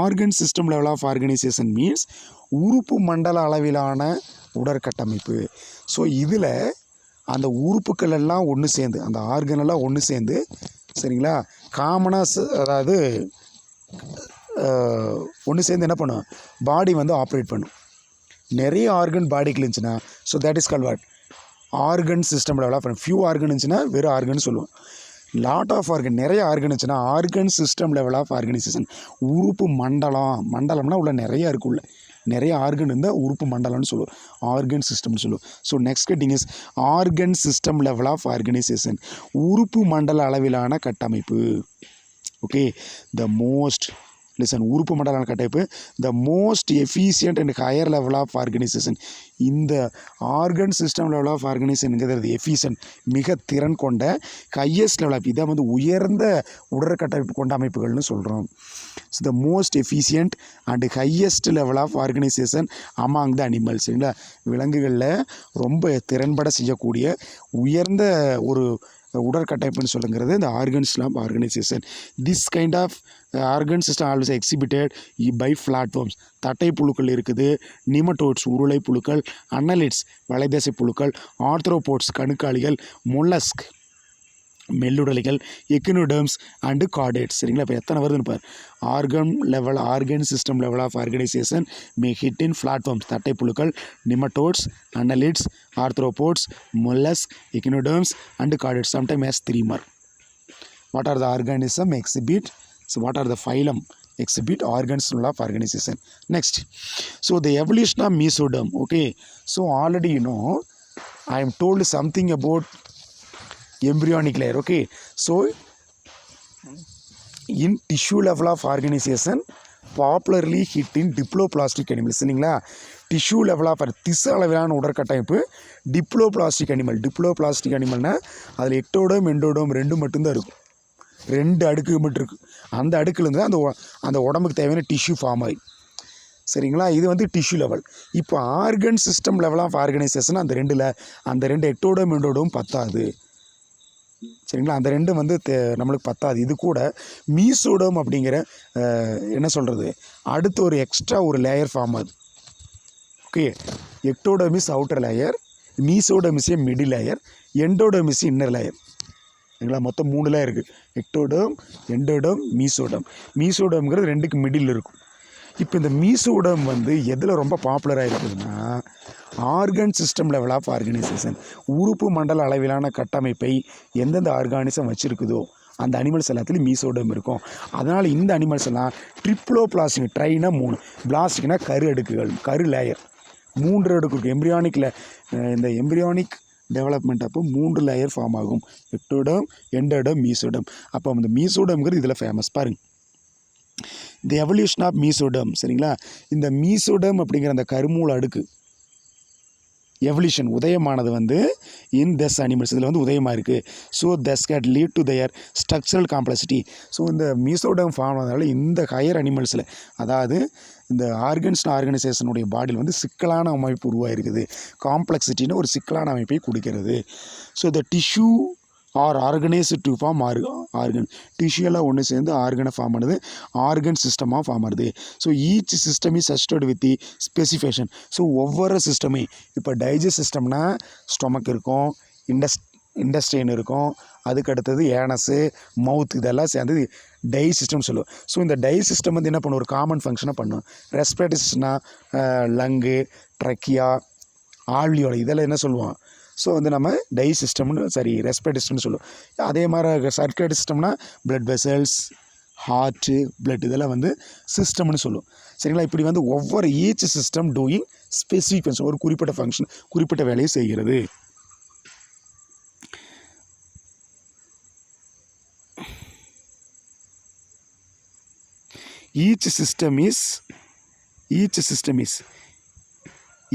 Organ system level of organisation means உறுப்பு மண்டல அளவிலான உடற்கட்டமைப்பு. ஸோ இதில் அந்த உறுப்புகள் எல்லாம் ஒன்று சேர்ந்து அந்த ஆர்கன் எல்லாம் ஒன்று சேர்ந்து சரிங்களா காமனாக அதாவது ஒன்று சேர்ந்து என்ன பண்ணும் பாடி வந்து ஆப்ரேட் பண்ணும். நிறைய ஆர்கன் பாடிக்கு இருந்துச்சுன்னா so that is called what organ system level of few organ இருந்துச்சுன்னா வெறும் ஆர்கன் சொல்லுவோம். லாட் ஆஃப் ஆர்கன் நிறைய ஆர்கன் இருந்துச்சுன்னா organ system level of organization. உறுப்பு மண்டலம்னா உள்ள நிறைய இருக்குள்ள நிறைய ஆர்கன் இருந்தால் உறுப்பு மண்டலம்னு சொல்லுவோம், ஆர்கன் சிஸ்டம்னு சொல்லுவோம். ஸோ நெக்ஸ்ட் கட்டிங் is organ system level of organization. உறுப்பு மண்டல அளவிலான கட்டமைப்பு. ஓகே, த மோஸ்ட் லிசன் உறுப்பு மண்டல கட்டமைப்பு the most efficient and higher level of organisation. இந்த ஆர்கன் சிஸ்டம் லெவல் ஆஃப் ஆர்கனைசேஷனுங்கிறது எஃபிஷியன்ட் மிக திறன் கொண்ட ஹையஸ்ட் லெவல் ஆஃப் இதான் வந்து உயர்ந்த உடற்கட்டமைப்பு கொண்ட அமைப்புகள்னு சொல்கிறோம். So the most efficient and highest level of organization among the animals. சரிங்களா, விலங்குகளில் ரொம்ப திறன்பட செய்யக்கூடிய உயர்ந்த ஒரு உடற்கட்டமைப்புன்னு சொல்லுங்கிறது இந்த organs of organisation. This kind of organ system always exhibited by platforms. தட்டை புழுக்கள் இருக்குது, நிமட்டோட்ஸ் உருளை புழுக்கள், அன்னலிட்ஸ் வலைதசை புழுக்கள், ஆர்த்ரோபோட்ஸ் கணுக்காளிகள், மொல்லஸ்க் மெல்லுடலிகள், எக்கினோடர்ம்ஸ் அண்டு கார்டேட்ஸ். சரிங்களா, இப்போ எத்தனை வருதுன்னு பார். Organ system level of organisation may hit in platforms தட்டை புழுக்கள், nematodes, annelids, arthropods, mollusc, echinoderms and chordates. Sometime has 3 more. What are the organism exhibit? So what are the phylum exhibit organs of organization? Next, so the evolution of mesoderm. Okay, so already you know I am told something about embryonic layer. Okay, so in tissue level of organization popularly hit in diploplastic animals. இல்லைங்களா, tissue level of திசு அளவிலான உடற்கட்டமைப்பு diploblastic அனிமல்னால் அதில் ectoderm எண்டோடோம் ரெண்டும் மட்டும்தான் இருக்கும், 2 அடுக்கு மட்டும் இருக்குது. அந்த அடுக்குலேருந்து அந்த உடம்புக்கு தேவையான டிஷ்யூ ஃபார்ம் ஆகி. சரிங்களா, இது வந்து டிஷ்யூ லெவல். இப்போ organ system level of organization அந்த 2 எக்டோடோம் எண்டோடோம் பத்தாது. சரிங்களா, அந்த 2 வந்து நம்மளுக்கு பத்தாது. இது கூட மீசோடோம் அப்படிங்கிற என்ன சொல்கிறது அடுத்து ஒரு எக்ஸ்ட்ரா ஒரு லேயர் ஃபார்ம் ஆகுது. Okay, ectoderm is outer layer, mesoderm is a middle layer, endoderm is inner layer. சரிங்களா, மொத்தம் 3 லேயர் இருக்குது. எக்டோடோம், எண்டோடோம், மீசோடோம்ங்கிறது 2க்கு மிடில் இருக்கும். இப்போ இந்த மீசோடோம் வந்து எதில் ரொம்ப பாப்புலராக இருக்குதுன்னா organ system level of organization. உறுப்பு மண்டல அளவிலான கட்டமைப்பை எந்தெந்த ஆர்கானிசம் வச்சுருக்குதோ அந்த அனிமல்ஸ் எல்லாத்துலேயும் மீசோடோம் இருக்கும். அதனால் இந்த அனிமல்ஸ் எல்லாம் ட்ரிப்ளோபிளாஸ்டிக், ட்ரைனா 3, பிளாஸ்டிக்னா கரு லேயர் 3 அடுக்கு இருக்குது. இந்த எம்பிரியானிக் டெவலப்மெண்ட் அப்போ 3 லேயர் ஃபார்ம் ஆகும், எக்டோடோம், எண்டோடோம், மீசோடோம். அப்போ அந்த மீசோடோம்ங்கிறது இதில் ஃபேமஸ் பாருங்க. The evolution of mesoderm. சரிங்களா, இந்த மீசோடோம் அப்படிங்கிற அந்த கருமூல அடுக்கு எவல்யூஷன் உதயமானது வந்து இன் தஸ் அனிமல்ஸ் இதில் வந்து உதயமாக இருக்குது. So thus get lead to their structural complexity. So இந்த மீசோடோம் ஃபார்ம் ஆனதால இந்த ஹையர் அனிமல்ஸில் அதாவது இந்த ஆர்கனைசேஷனுடைய பாடியில் வந்து சிக்கலான அமைப்பு உருவாயிருக்குது. காம்ப்ளெக்சிட்டின்னு ஒரு சிக்கலான அமைப்பை கொடுக்கிறது. So the tissue are organised to form organ. டிஷ்யூலாம் ஒன்று சேர்ந்து ஆர்கனை ஃபார்ம் பண்ணுது, ஆர்கன் சிஸ்டமாக ஃபார்ம் ஆகுது. So each system is assisted with the specification. ஸோ ஒவ்வொரு சிஸ்டமே இப்போ டைஜஸ்ட் சிஸ்டம்னா ஸ்டொமக் இருக்கும், இண்டஸ்ட்ரைன் இருக்கும், அதுக்கு அடுத்தது ஏனஸு, மவுத், இதெல்லாம் சேர்ந்து டை சிஸ்டம் சொல்லுவோம். ஸோ இந்த டை சிஸ்டம் வந்து என்ன பண்ணும், ஒரு காமன் ஃபங்க்ஷனை பண்ணும். ரெஸ்பிரேட்டரி சிஸ்டம்னா லங்கு, ட்ரக்கியா, ஆல்வியோலை, இதெல்லாம் என்ன சொல்லுவோம். ஸோ வந்து நம்ம டை சிஸ்டம்னு ரெஸ்பிரேட்டரி சிஸ்டம்னு சொல்லுவோம். அதே மாதிரி சர்க்குலேட்டரி சிஸ்டம்னா பிளட் வெசல்ஸ், ஹார்ட்டு, பிளட், இதெல்லாம் வந்து சிஸ்டம்னு சொல்லுவோம். சரிங்களா, இப்படி வந்து ஒவ்வொரு each system doing specific function, ஒரு குறிப்பிட்ட ஃபங்க்ஷன், குறிப்பிட்ட வேலையை செய்கிறது. each system is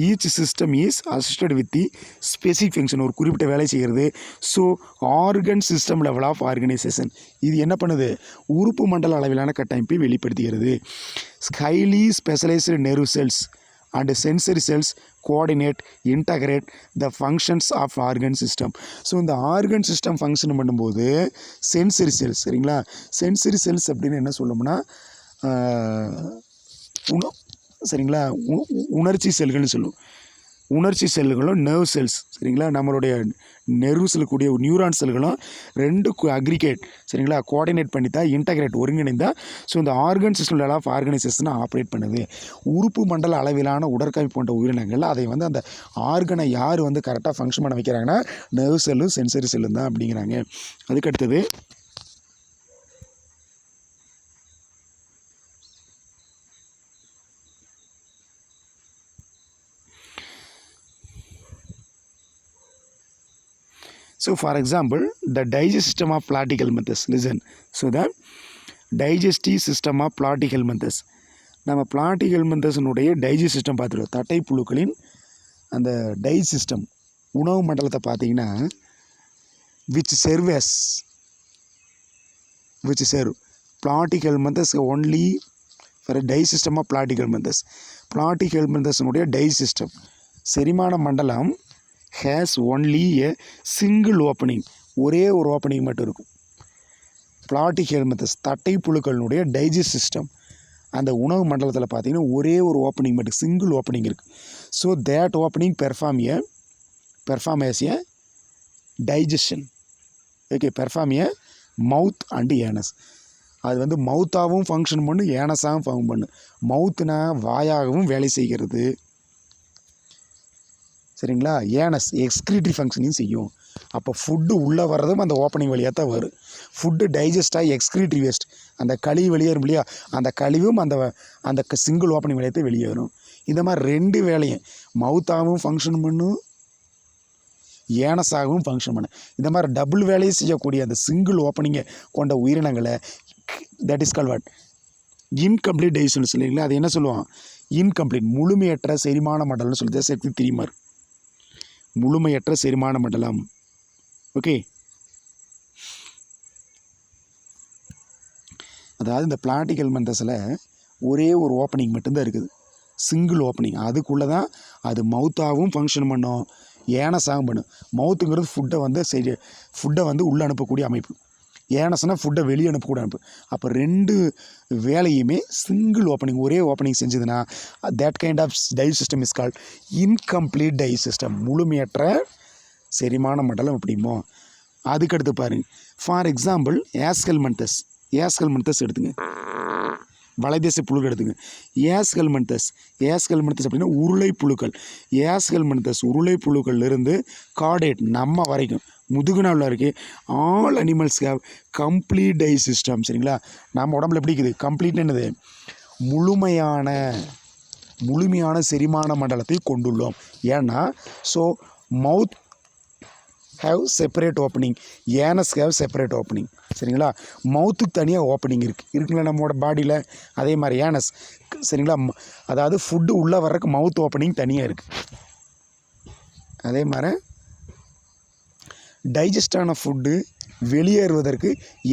each system is assisted with the specific function, ஒரு குறிப்பிட்ட வேலை செய்கிறது. So organ system level of organisation, இது என்ன பண்ணுது, உறுப்பு மண்டல அளவிலான கட்டமைப்பை வெளிப்படுத்துகிறது. Highly specialised nerve cells and sensory cells coordinate integrate the functions of organ system. So இந்த ஆர்கன் சிஸ்டம் ஃபங்க்ஷன் பண்ணும்போது சென்சரி செல்ஸ், சரிங்களா, சென்சரி செல்ஸ் அப்படின்னு என்ன சொல்லணும்னா சரிங்களா, உணர்ச்சி செல்கள்னு சொல்லுவோம். உணர்ச்சி செல்களும் நர்வ் செல்ஸ், சரிங்களா, நம்மளுடைய நெர்வ் செல்லக்கூடிய நியூரான் செல்களும் ரெண்டு அக்ரிகேட், சரிங்களா, கோஆர்டினேட் பண்ணி தான் இன்டகிரேட் ஒருங்கிணைந்தால் ஸோ இந்த ஆர்கன் சிஸ்டம் லெவல் ஆஃப் ஆர்கனைசேஷனை ஆப்ரேட் பண்ணுது. உறுப்பு மண்டல அளவிலான உடற்கமைப்பு போன்ற உயிரினங்கள் அதை வந்து அந்த ஆர்கனை யார் வந்து கரெக்டாக ஃபங்க்ஷன் பண்ண வைக்கிறாங்கன்னா நர்வ் செல்லும் சென்சரி செல்லும் தான் அப்படிங்கிறாங்க. அதுக்கடுத்தது so for example the digestive system of Platys helminthes, listen, so the digestive system of Platys helminthes, நம்ம Platys helminthesனுடைய டைஜஸ்ட் சிஸ்டம் பார்த்துருவோம். தட்டை புழுக்களின் அந்த டைஜஸ்ட் சிஸ்டம் உணவு மண்டலத்தை பார்த்தீங்கன்னா which serve Platys helminthes only for a digestive system of Platys helminthes. Platys helminthesனுடைய digest system செரிமான மண்டலம் has only a single opening, ஒரே ஒரு ஓப்பனிங் மட்டும் இருக்கும். Platys helminthes தட்டை புழுக்களினுடைய டைஜஸ்ட் சிஸ்டம் அந்த உணவு மண்டலத்தில் பார்த்தீங்கன்னா ஒரே ஒரு ஓப்பனிங் மட்டும், சிங்கிள் ஓப்பனிங் இருக்குது. So that opening perform as a digestion, okay, perform a mouth and anus. அது வந்து மவுத்தாகவும் ஃபங்க்ஷன் பண்ணு, ஏனஸாகவும் ஃபங்க்ஷன் பண்ணு. மவுத்துனா வாயாகவும் வேலை செய்கிறது, சரிங்களா, ஏனஸ் எக்ஸ்க்ரீட்டரி ஃபங்க்ஷனையும் செய்யும். அப்போ ஃபுட்டு உள்ளே வர்றதும் அந்த ஓப்பனிங் வழியாக தான் வரும். ஃபுட்டு டைஜஸ்டாக எக்ஸ்க்ரீட்டரி வேஸ்ட், அந்த கழிவு வெளியேறும் இல்லையா, அந்த கழிவும் அந்த சிங்கிள் ஓப்பனிங் வழியாக தான் வெளியே வரும். இந்த மாதிரி ரெண்டு வேலையும் மவுத்தாகவும் ஃபங்க்ஷன் பண்ணும், ஏனஸாகவும் ஃபங்க்ஷன் பண்ணும். இந்த மாதிரி டபுள் வேலையை செய்யக்கூடிய அந்த சிங்கிள் ஓப்பனிங்கை கொண்ட உயிரினங்களை that is called what, incomplete digestion சொல்லிங்களா. அது என்ன சொல்லுவான், இன்கம்ப்ளீட், முழுமையற்ற செரிமான மண்டலம்னு சொல்லிட்டு சக்தி தெரியுமார், முழுமையற்ற செரிமான மண்டலம். ஓகே, அதாவது இந்த Platys helminthesல ஒரே ஒரு ஓப்பனிங் மட்டும்தான் இருக்குது, சிங்கிள் ஓப்பனிங். அதுக்குள்ளே தான் அது மவுத்தாகவும் ஃபங்க்ஷன் பண்ணும், ஏனஸாகவும் பண்ணும். மவுத்துங்கிறது ஃபுட்டை வந்து உள்ளே அனுப்பக்கூடிய அமைப்பு, ஏனஸ்னால் ஃபுட்டை வெளியே அனுப்பக்கூடிய அமைப்பு. அப்போ ரெண்டு வேலையுமே சிங்கிள் ஓப்பனிங், ஒரே ஓப்பனிங் செஞ்சதுன்னா that kind of digest system is called incomplete digest system, முழுமையற்ற செரிமான மண்டலம் அப்படிமோ. அதுக்கடுத்து பாருங்கள், ஃபார் எக்ஸாம்பிள் Asch helminthes எடுத்துங்க, வலைதேச புழுக்கள் எடுத்துங்க. Asch helminthes அப்படின்னா உருளை புழுக்கள். Asch helminthes உருளை புழுக்கள்லேருந்து கார்டேட் நம்ம வரைக்கும் முதுகுநாவில் இருக்குது. All animals have complete digest system, சரிங்களா. நம்ம உடம்புல எப்படி இருக்குது, கம்ப்ளீட் என்னது, முழுமையான செரிமான மண்டலத்தை கொண்டுள்ளோம். ஏன்னா so mouth have separate opening, ஏனஸ் have separate opening, சரிங்களா. மவுத்துக்கு தனியாக ஓப்பனிங் இருக்குங்களா நம்மளோட பாடியில். அதே மாதிரி ஏனஸ், சரிங்களா, அதாவது ஃபுட்டு உள்ளே வர்றதுக்கு மவுத் ஓப்பனிங் தனியாக இருக்குது. அதே மாதிரி டைஜஸ்டான ஃபுட்டு வெளியேறுவதற்கு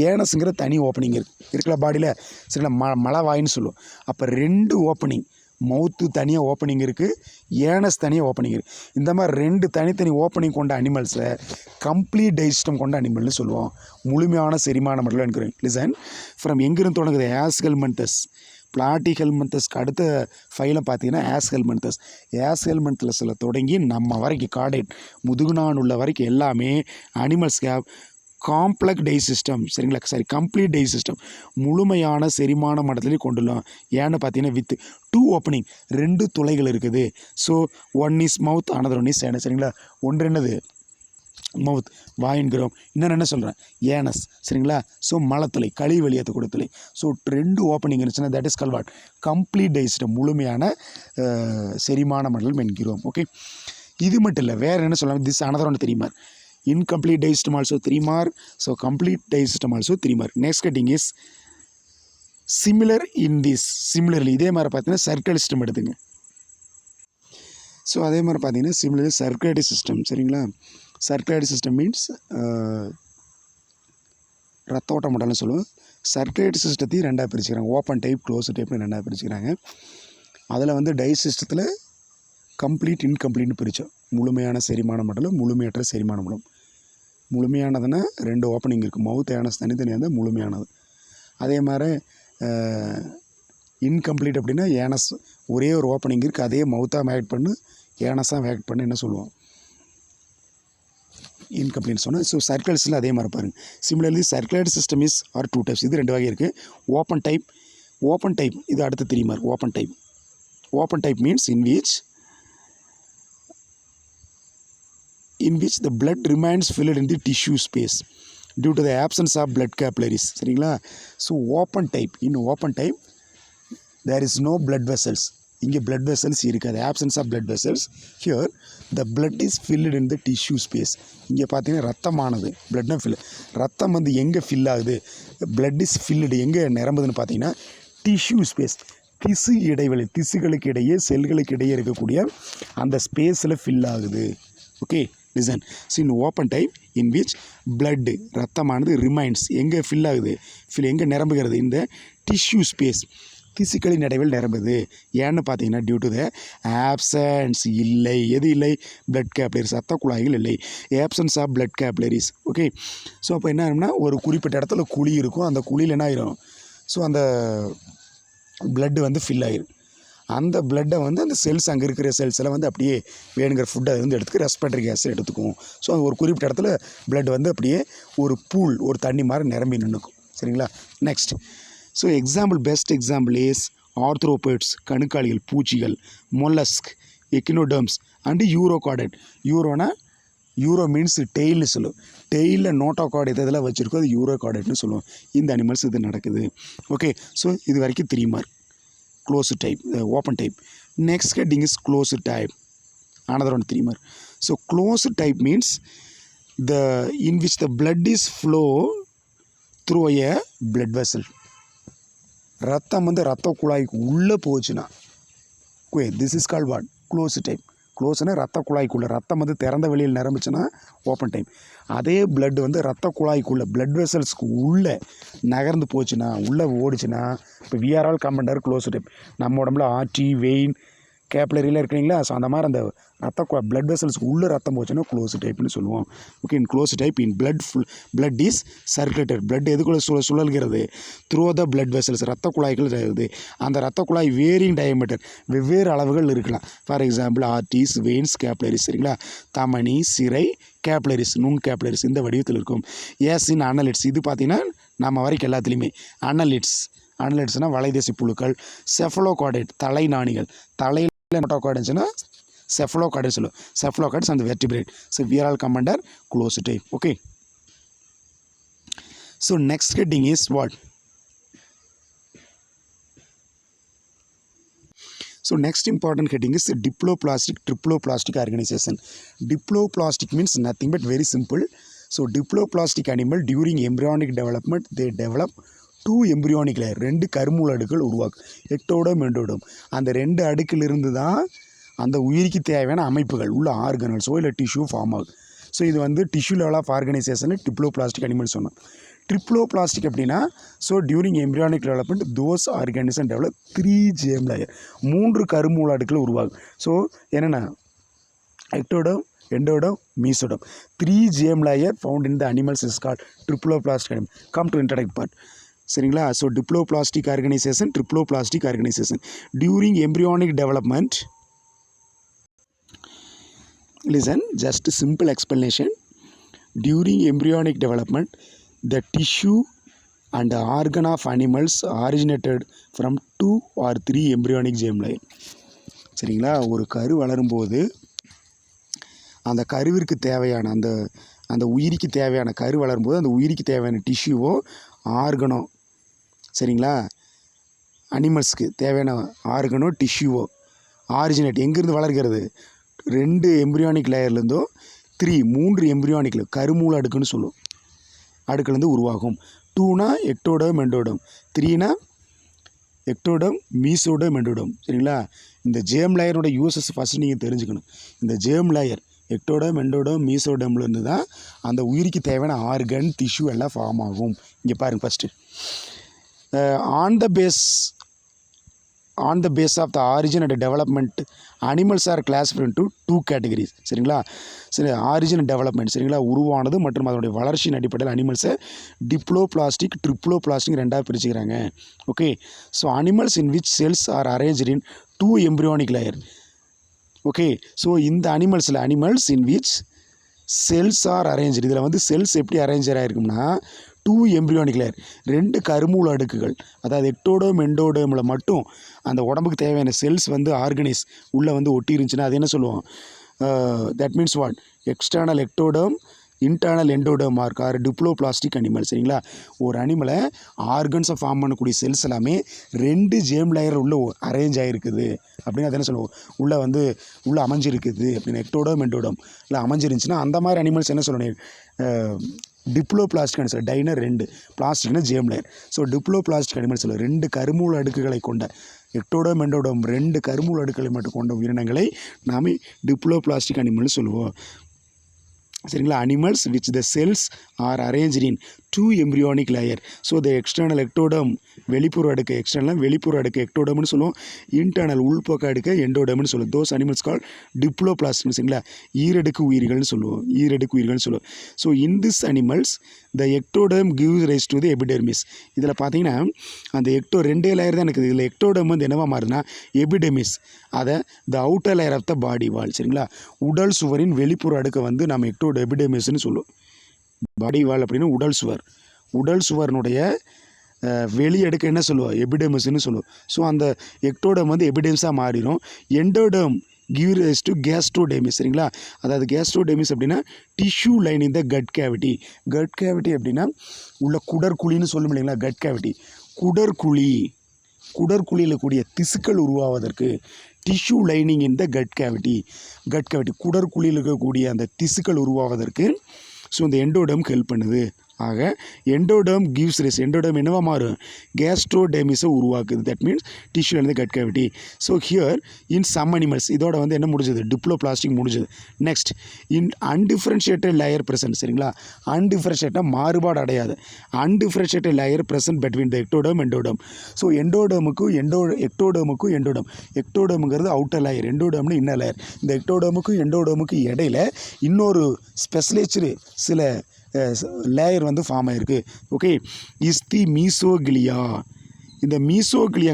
ஏனஸுங்கிற தனி ஓப்பனிங் இருக்குல்ல பாடியில், சரிங்களா, மலவாயின்னு சொல்லுவோம். அப்போ ரெண்டு ஓப்பனிங், மவுத்து தனியாக ஓப்பனிங் இருக்குது, ஏனஸ் தனியாக ஓப்பனிங் இருக்குது. இந்த மாதிரி ரெண்டு தனித்தனி ஓப்பனிங் கொண்ட அனிமல்ஸை கம்ப்ளீட் டைஜஸ்டம் கொண்ட அனிமல்னு சொல்லுவோம், முழுமையான செரிமான மண்டலம் என்கிறோம். லிசன், ஃப்ரம் எங்கிருந்து தொடங்குது, Asch helminthes. Platys helminthesக்கு அடுத்த ஃபைலை பார்த்தீங்கன்னா Asch helminthesல தொடங்கி நம்ம வரைக்கும் கார்டேட் முதுகுநான் உள்ள வரைக்கும் எல்லாமே animals have complex digest system, சரிங்களா, கம்ப்ளீட் டைஜஸ்ட் சிஸ்டம், முழுமையான செரிமான மண்டலத்திலே கொண்டுள்ளோம். ஏன்னு பார்த்தீங்கன்னா வித் 2 ஓப்பனிங், 2 துளைகள் இருக்குது. So one is mouth, another one is anus, சரிங்களா. ஒன்று என்னது மவுத், வாயின்கிறோம், இன்னொன்று என்ன சொல்கிறேன், ஏனஸ், சரிங்களா. ஸோ மலத்துளை, கழிவு வெளியேற்றக்கூடிய துளை. ஸோ 2 ஓப்பனிங் இருந்துச்சுன்னா that is called what, complete digest, முழுமையான செரிமான மண்டலம் என்கிறோம். ஓகே, இது மட்டும் இல்லை, வேறு என்ன சொல்லலாம், திஸ் அனதர் ஒன்று தெரியுமா, incomplete digest system also 3 mark, so complete digest system also 3 mark. Next heading is similar in this, similarly இதே மாதிரி பார்த்தீங்கன்னா சர்க்கிள் சிஸ்டம் எடுத்துங்க. ஸோ அதே மாதிரி பார்த்தீங்கன்னா சிமிலர்லி சர்க்குலேட்டரி சிஸ்டம். சரிங்களா, சர்க்குலேட்டரி சிஸ்டம் மீன்ஸ் ரத்த ஓட்ட மண்டலம்னு சொல்லுவோம். சர்க்குலேட்டரி சிஸ்டத்தையும் ரெண்டாக பிரிச்சுக்கிறாங்க. ஓப்பன் டைப், க்ளோஸ் டைப்னு ரெண்டாக பிரிச்சுக்கிறாங்க. அதில் வந்து டைஜஸ்டத்தில் கம்ப்ளீட், இன்கம்ப்ளீட்னு பிரித்தோம். முழுமையான செரிமான மண்டலம், முழுமையற்ற செரிமான மண்டலம். முழுமையானதுன்னா 2 ஓப்பனிங் இருக்குது. மவுத் ஏனஸ் தனித்தனியாக இருந்தால் முழுமையானது. அதே மாதிரி இன்கம்ப்ளீட் அப்படின்னா ஏனஸ் ஒரே ஒரு ஓப்பனிங் இருக்குது, அதே மவுத்தாக வேக்ட் பண்ணு, ஏனஸாக வேக்ட் பண்ணு என்ன சொல்லுவோம், இன்கம்ப்ளீட் சொன்னால். ஸோ சர்க்கிள்ஸில் அதே மாதிரி பாருங்கள். Similarly circulatory system is are 2 types. இது 2 வகை இருக்குது. ஓப்பன் டைப், ஓப்பன் டைப் இது அடுத்த 3 mark. Open type, open type means in which the blood remains filled in the tissue space due to the absence of blood capillaries. சரிங்களா, so open type, in open type there is no blood vessels. இங்கே blood vessels இருக்காது. absence of blood vessels. Here the blood is filled in the tissue space. இங்கே பார்த்தீங்கன்னா ரத்தமானது, bloodனா fill, ரத்தம் வந்து எங்கே fill ஆகுது, blood is filled எங்கே நிரம்புதுன்னு பார்த்தீங்கன்னா டிஷ்யூ ஸ்பேஸ், திசு இடைவெளி, திசுகளுக்கு இடையே செல்களுக்கு இடையே இருக்கக்கூடிய அந்த ஸ்பேஸில் ஃபில் ஆகுது. Okay, listen. So in open type in which blood ரத்தமானது ரிமைன்ஸ் எங்கே ஃபில் ஆகுது, எங்கே நிரம்புகிறது, இந்த டிஷ்யூ ஸ்பேஸ் திசுக்களின் இடைவெளி நிரம்புது. ஏன்னு பார்த்தீங்கன்னா டியூ டு த ஆப்சன்ஸ், இல்லை எது இல்லை, பிளட் கேப்லரிஸ், ரத்த குழாய்கள் இல்லை, absence of blood capillaries. Okay, so அப்போ என்ன ஆகும்னா ஒரு குறிப்பிட்ட இடத்துல குழி இருக்கும், அந்த குழியில் என்ன ஆயிரும், ஸோ அந்த பிளட்டு வந்து ஃபில் ஆயிரும். அந்த பிளட்டை வந்து அந்த செல்ஸ், அங்கே இருக்கிற செல்ஸ் எல்லாம் வந்து அப்படியே வேணுங்கிற ஃபுட்டை வந்து எடுத்துக்க, ரெஸ்பிரேட்டரி கேஸ் எடுத்துக்கும். ஸோ ஒரு குறிப்பிட்ட இடத்துல பிளட் வந்து அப்படியே ஒரு பூல், ஒரு தண்ணி மாதிரி நிரம்பி நின்றுக்கும். சரிங்களா, next. So example, best example is arthropods, கணுக்காளிகள், பூச்சிகள், மொல்லஸ்க், எக்கினோடர்ம்ஸ் அண்டு யூரோகார்டட். யூரோனா, யூரோ மீன்ஸ் டெய்ல்னு சொல்லுவோம். டெய்லில் நோட்டோகார்டு இதெல்லாம் வச்சுருக்கோம், அது யூரோகார்டட்னு சொல்லுவோம். இந்த அனிமல்ஸ் இது நடக்குது. ஓகே, ஸோ இது வரைக்கும் 3 mark. Closed type, open type. Next heading is closed type, another one 3 mark. So closed type means in which the blood is flow through a blood vessel. ரத்தம் வந்து ரத்த குழாய்க்கு உள்ளே போச்சுன்னா, okay, this is called what, closed type. க்ளோஸ்னா ரத்த குழாய்க்குள்ளே, ரத்தம் வந்து திறந்த வெளியில் நிரம்பிச்சுன்னா ஓப்பன் டைப். அதே பிளட் வந்து ரத்த குழாய்க்குள்ளே, பிளட் வெசல்ஸ்க்கு உள்ளே நகர்ந்து போச்சுன்னா, உள்ளே ஓடிச்சுன்னா, இப்போ விஆர் ஆல் கம்பண்டர் க்ளோஸ்டு டைப். நம்ம உடம்புல ஆர்டி, வெயின், கேப்லரியில் இருக்கிறீங்களா, ஸோ அந்த மாதிரி அந்த ரத்த பிளட் வெசல்ஸ்க்கு உள்ளே ரத்தம் போச்சுன்னா க்ளோஸ் டைப்னு சொல்லுவோம். Okay, in close type in blood is circulated. Blood எதுக்குள்ளே சுழல்கிறது, த்ரூ த பிளட் வெசல்ஸ், ரத்த குழாய்கள் இருக்குது. அந்த ரத்த குழாய் வேரிங் டயமீட்டர், வெவ்வேறு அளவுகள் இருக்கலாம். For example arteries, veins, capillaries. சரிங்களா, தமனி, சிரை, கேப்லரிஸ், நுண் கேப்லரிஸ் இந்த வடிவத்தில் இருக்கும். எஸ் இன் அனலிட்ஸ், இது பார்த்தீங்கன்னா நம்ம வரைக்கும் எல்லாத்துலேயுமே அனலிட்ஸ். அனலிட்ஸ்னால் வலைதேசி புழுக்கள். செஃபலோகார்டேட், தலை நாணிகள். தலையில் நோட்டோகார்டுச்சுன்னா செஃபலோகார்டு சொல்லுவோம். Cephalochords and vertebrate. So we are all come under closed type. Okay, so next heading is what? So next important heading is diploplastic, triploplastic organization. Diploplastic means nothing but very simple. So diploplastic animal during embryonic development they develop 2 embryonic layer, 2 கருமூல அடுக்குகள் உருவாக்கும். Ectoderm, endoderm. அந்த 2 அடுக்கிலிருந்து தான் அந்த உயிருக்கு தேவையான அமைப்புகள் உள்ள ஆர்கனல்ஸோ இல்லை டிஷ்யூ ஃபார்ம் ஆகும். ஸோ இது வந்து டிஷ்யூ லெவல் ஆஃப் ஆர்கனைசேஷனில் டிப்ளோபிளாஸ்டிக் அனிமல் சொன்னோம். ட்ரிப்ளோபிளாஸ்டிக் அப்படின்னா, so during embryonic development those organism develop 3 germ layer, 3 கருமூல அடுக்கில் உருவாகும். ஸோ என்னென்ன, ectoderm, endoderm, mesoderm, 3 germ layer found in the animals is called triploblastic animal. Come to introduct part. சரிங்களா, so diploblastic organisation, triploblastic organisation during embryonic development. Listen, just a simple explanation. During embryonic development, the tissue and the organ of animals originated from 2 or 3 embryonic germ layer. சரிங்களா, ஒரு கரு வளரும்போது அந்த கருவிற்கு தேவையான அந்த உயிரிக்கு தேவையான கரு வளரும்போது அந்த உயிரிக்கு தேவையான டிஷ்யூவோ ஆர்கனோ, சரிங்களா, அனிமல்ஸ்க்கு தேவையான ஆர்கனோ டிஷ்யூவோ ஆரிஜினேட் எங்கேருந்து வளர்கிறது, 2 எம்ப்ரியானிக் லேயர்லேருந்தோ 3 எம்ப்ரியானிக் கருமூல அடுக்குன்னு சொல்லுவோம், அடுக்குலேருந்து உருவாகும். 2னா எக்டோடம், எண்டோடம். 3னா எக்டோடம், மீசோடம், எண்டோடம். சரிங்களா, இந்த ஜேர்ம் லேயரோட யூசஸ் ஃபஸ்ட்டு நீங்கள் தெரிஞ்சுக்கணும். இந்த ஜேர்ம் லேயர் எக்டோடர்ம், எண்டோடர்ம், மீசோடர்ம்லேருந்து தான் அந்த உயிருக்கு தேவையான ஆர்கன், டிஷ்யூ எல்லாம் ஃபார்ம் ஆகும். இங்கே பாருங்கள் first on the base of the origin and development, animals are classified into 2 categories. சரிங்களா? சரி, ஆரிஜின் அண்ட் டெவலப்மெண்ட், சரிங்களா, உருவானது மற்றும் அதனுடைய வளர்ச்சியின் அடிப்படையில் அனிமல்ஸை டிப்ளோபிளாஸ்டிக், ட்ரிப்ளோபிளாஸ்டிக் ரெண்டாக பிரிச்சுக்கிறாங்க. Okay, so animals in which cells are arranged in 2 embryonic layer. Okay, so இந்த animals in which cells are arranged, இதில் வந்து செல்ஸ் எப்படி அரேஞ்சர் ஆகிருக்கும்னா 2 எம்ப்ரியானிக் லேயர், 2 கருமூல அடுக்குகள். அதாவது எக்டோடர்ம், எண்டோடர்மில் மட்டும் அந்த உடம்புக்கு தேவையான செல்ஸ் வந்து ஆர்கனைஸ் உள்ளே வந்து ஒட்டி இருந்துச்சுன்னா அது என்ன சொல்லுவோம்? That means what? External ectoderm, internal endoderm are diploblastic animal. சரிங்களா? ஒரு அனிமலை ஆர்கன்ஸை ஃபார்ம் பண்ணக்கூடிய செல்ஸ் எல்லாமே 2 ஜேர்ம் லேயர் உள்ள அரேஞ்ச் ஆகிருக்குது அப்படின்னு அதை என்ன சொல்லுவோம்? உள்ளே அமைஞ்சிருக்குது அப்படின்னு. எக்டோடர்ம், எண்டோடர்ம் இல்லை அமைஞ்சிருந்துச்சுன்னா அந்த மாதிரி அனிமல்ஸ் என்ன சொல்லணும்? Diploblastic animal. டைனர் 2, பிளாஸ்டிக்னா germ layer. So diploblastic animals 2 கருமூல அடுக்குகளை கொண்ட எக்டோடர்ம், எண்டோடர்ம் 2 கருமூல அடுக்குகளை மட்டும் கொண்ட உயிரினங்களை நாம் டிப்ளோபிளாஸ்டிக் அனிமல்னு சொல்லுவோம். சரிங்களா? Animals which the cells are arranged in 2 embryonic layer. So the external ectoderm, வெளிப்புற அடுக்கு, வெளிப்புற அடுக்கு எக்டோடர்ம்னு சொல்லுவோம். இன்டர்னல் உள்பக்க அடுக்கு எண்டோடர்ம்னு சொல்லுவோம். Those animals call diploblastic. சரிங்களா? ஈரடுக்கு உயிர்கள்னு சொல்லுவோம். So in this animals the ectoderm gives rice to the epidermis. இதில் பார்த்தீங்கன்னா அந்த 2 லேயர் தான் இருக்குது. இதில் எக்டோடர்ம் வந்து என்னவா மாறுதுன்னா எபிடெர்மிஸ். அதை the outer layer of the body wall. சரிங்களா? உடல் சுவரின் வெளிப்புற அடுக்கை வந்து நம்ம எபிடெர்மிஸ்ன்னு சொல்லுவோம். பாடி வால் அப்படின்னா உடல் சுவரனுடைய வெளி அடுக்கு என்ன சொல்லுவோம்? எபிடெர்மிஸ்ன்னு சொல்லுவோம். ஸோ அந்த எக்டோடர்ம் வந்து எபிடெர்மிஸாக மாறிடும். Endoderm give rice to கேஸ்ட்ரோடெர்மிஸ். சரிங்களா? அதாவது கேஸ்ட்ரோடெர்மிஸ் அப்படின்னா டிஷ்யூ லைன் இன் த கட் கேவிட்டி. கட் கேவிட்டி அப்படின்னா உள்ள குடற்குழின்னு சொல்லும் இல்லைங்களா? கட் கேவிட்டி, குடற்குழியில் கூடிய திசுக்கள் உருவாவதற்கு டிஷ்யூ லைனிங் இன் த கட் கேவிட்டி. குடற்குழியில் இருக்கக்கூடிய அந்த திசுக்கள் உருவாவதற்கு ஸோ இந்த எண்டோடர்ம் ஹெல்ப் பண்ணுது. ஆக எண்டோடர்ம் கிவ்ஸ் ரைஸ், எண்டோடர்ம் என்னவா மாறும்? கேஸ்ட்ரோடெர்மிஸை உருவாக்குது. That means tissue and gut cavity. So here in some animals இதோட வந்து என்ன முடிஞ்சது? டிப்ளோபிளாஸ்டிக் முடிஞ்சது. Next in undifferentiated layer present. சரிங்களா? அன்டிஃபரன்ஷியேட்டாக மாறுபாடு அடையாது. Undifferentiated layer present between the ectoderm, endoderm. So எக்டோடர்முக்கும் எக்டோடர்முங்கிறது அவுட்டர் லேயர், எண்டோடர்ம்னு இன்னர் லேயர். இந்த எண்டோடர்முக்கும் இடையில இன்னொரு ஸ்பெஷலைஸ்டு சில லேயர் வந்து ஃபார்ம் ஆகிருக்கு. Okay, is the mesoglea. இந்த மீசோகிலியா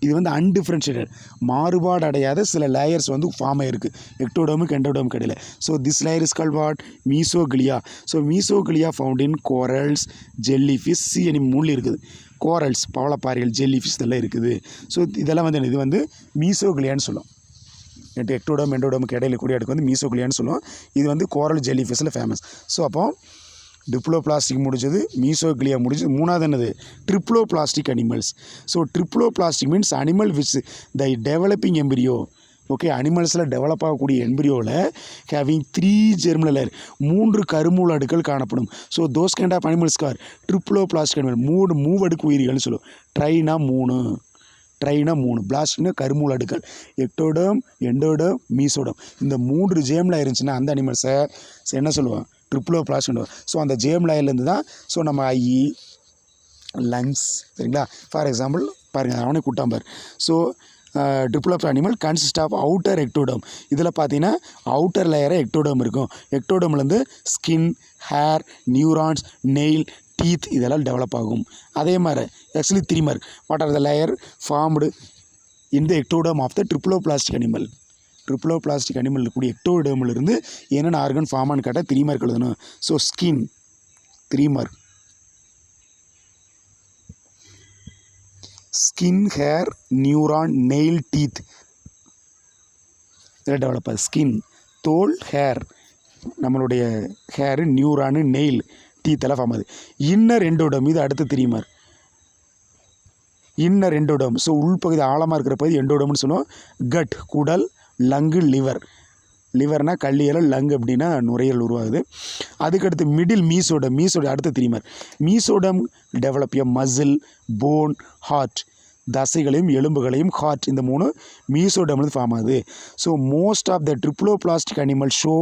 இது வந்து அன்டிஃபரன்ஷியேட்டட், மாறுபாடு அடையாத சில லேயர்ஸ் வந்து ஃபார்ம் ஆகிருக்கு எக்டோடர்முக்கு எண்டோடர்முக்கு இடையில. So this layer is called what? Mesoglea. So mesoglea found in corals, jellyfish, sea animal மூலி இருக்குது. கோரல்ஸ், பவளப்பாறைகள், ஜெல்லிஃபிஷ் இதெல்லாம் இருக்குது. ஸோ இதெல்லாம் வந்து இது வந்து மீசோகிலியான்னு சொல்லுவோம். எக்டோடர்ம், எண்டோடர்முக்கு இடையில கூடிய அடுக்கு வந்து மீசோகிலியான்னு சொல்லுவோம். இது வந்து கோரல் ஜெல்லிஃபிஷில் ஃபேமஸ். ஸோ அப்போ டிப்ளோபிளாஸ்டிக் முடிஞ்சது, மீசோகிலியா முடிஞ்சது. மூணாவது என்னது? Triploblastic animals. So triploblastic means animal which the developing embryo. Okay, அனிமல்ஸில் டெவலப் ஆகக்கூடிய எம்பிரியோவில் ஹேவிங் 3 ஜெர்மினல் லேயர், 3 கருமூல அடுக்கள் காணப்படும். So those kind of animals are triploblastic animal. 3 மூவடுக்கு உயிரிகள்னு சொல்லுவோம். ட்ரைனா 3, பிளாஸ்டிக்னா கருமூல அடுக்கள். எக்டோடர்ம், எண்டோடர்ம், மீசோடர்ம் இந்த 3 ஜேர்ம் லேயர் இருந்துச்சுன்னா அந்த அனிமல்ஸை என்ன சொல்லுவோம்? ட்ரிப்ளோபிளாஸ்டிக். ஸோ அந்த ஜேர்ம் லேயர்லேருந்து தான் ஸோ நம்ம ஐ, லங்ஸ். சரிங்களா? ஃபார் எக்ஸாம்பிள் பாருங்கள், அவனே கூட்டாம்பார். So diploblastic animal consist of outer ectoderm. இதில் பார்த்தீங்கன்னா அவுட்டர் லேயராக எக்டோடர்ம் இருக்கும். எக்டோடர்ம்லேருந்து skin, hair, neurons, nail, teeth இதெல்லாம் டெவலப் ஆகும். அதே மாதிரி actually 3 mark. What are the layer formed in the ectoderm of the triploblastic animal. Triploblastic animal இருக்கக்கூடிய எக்டோடர்மிலிருந்து என்னென்ன ஆர்கன் ஃபார்மானு கேட்டால் 3 மார்க் எழுதணும். So skin 3 mark, skin, hair, neuron, nail, teeth இதெல்லாம் டெவலப் ஆகுது. ஸ்கின், தோல், ஹேர், நம்மளுடைய ஹேரு, நியூரானு, நெயில், டீத்தெல்லாம் ஃபார்ம் ஆகுது. இன்னர் எண்டோடர்ம் இது அடுத்து 3 மார்க். இன்னர் எண்டோடர்ம், ஸோ உள்பகுதி ஆழமாக இருக்கிற பகுதி எண்டோடர்ம்னு சொல்லுவோம். கட், குடல், லங்கு, லிவர்னால் கல்லீரல், லங் அப்படின்னா நுரையீரல் உருவாகுது. அதுக்கடுத்து மிடில் மீசோடம் அடுத்த 3 mark. Mesoderm develop a muscle, bone, heart. தசைகளையும் எலும்புகளையும் ஹார்ட் இந்த 3 மீசோடர்ம்லேருந்து ஃபார்ம் ஆகுது. So most of the triploblastic animal show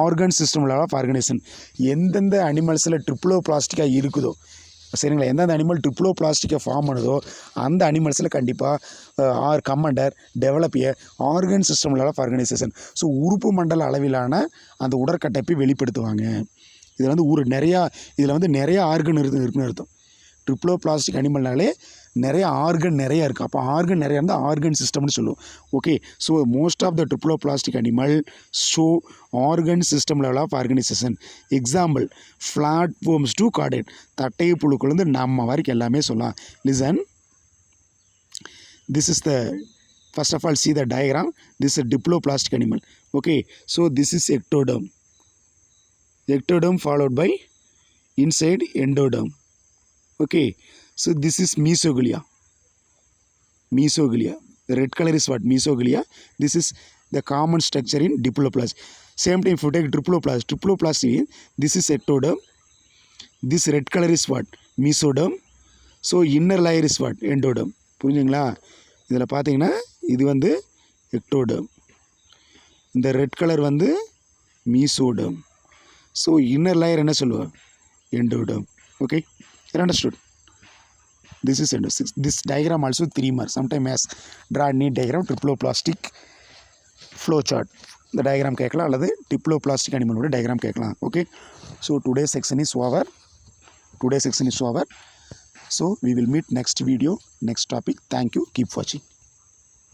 organ system of organisation. எந்தெந்த அனிமல்ஸில் ட்ரிப்ளோபிளாஸ்டிக்காக இருக்குதோ சரிங்களா, எந்தெந்த அனிமல் ட்ரிப்ளோபிளாஸ்டிக்கை ஃபார்ம் பண்ணுதோ அந்த அனிமல்ஸில் கண்டிப்பாக கமாண்டர் develop a organ system of organization. So உறுப்பு மண்டல அளவிலான அந்த உடற்கட்டமைப்பை வெளிப்படுத்துவாங்க. இதில் வந்து நிறையா ஆர்கன் இருக்குன்னு அர்த்தம். ட்ரிப்ளோபிளாஸ்டிக் அனிமல்னாலே நிறைய ஆர்கன் நிறையா இருக்குது. அப்போ ஆர்கன் நிறையா இருந்தால் ஆர்கன் சிஸ்டம்னு சொல்லுவோம். Okay, so most of the triploblastic animal show organ system level of organisation. Example flatworms to chordate. தட்டை புழுக்குலேருந்து நம்ம வரைக்கும் எல்லாமே சொல்லலாம். Listen, this is the first of all see the diagram. This is a diploplastic animal. Okay, so this is ectoderm followed by inside endoderm. Okay, so this is mesoglea. The red color is what? Mesoglea. This is the common structure in diploplast. Same time if you take triploplast, this is ectoderm. This red color is what? Mesoderm. So inner layer is what? Endoderm. புரிஞ்சுங்களா? இதில் பார்த்தீங்கன்னா இது வந்து ectoderm, இந்த red colour வந்து mesoderm. So inner layer என்ன சொல்லுவோம்? Endoderm. Okay, understood. This is this diagram also 3 marks. Sometime as draw neat diagram triploblastic flow chart. இந்த டயக்ராம் கேட்கலாம் அல்லது டிப்ளோபிளாஸ்டிக் அனிமலோட டயக்ராம் கேட்கலாம். Okay, so today section is over. So we will meet next video, next topic. Thank you. Keep watching.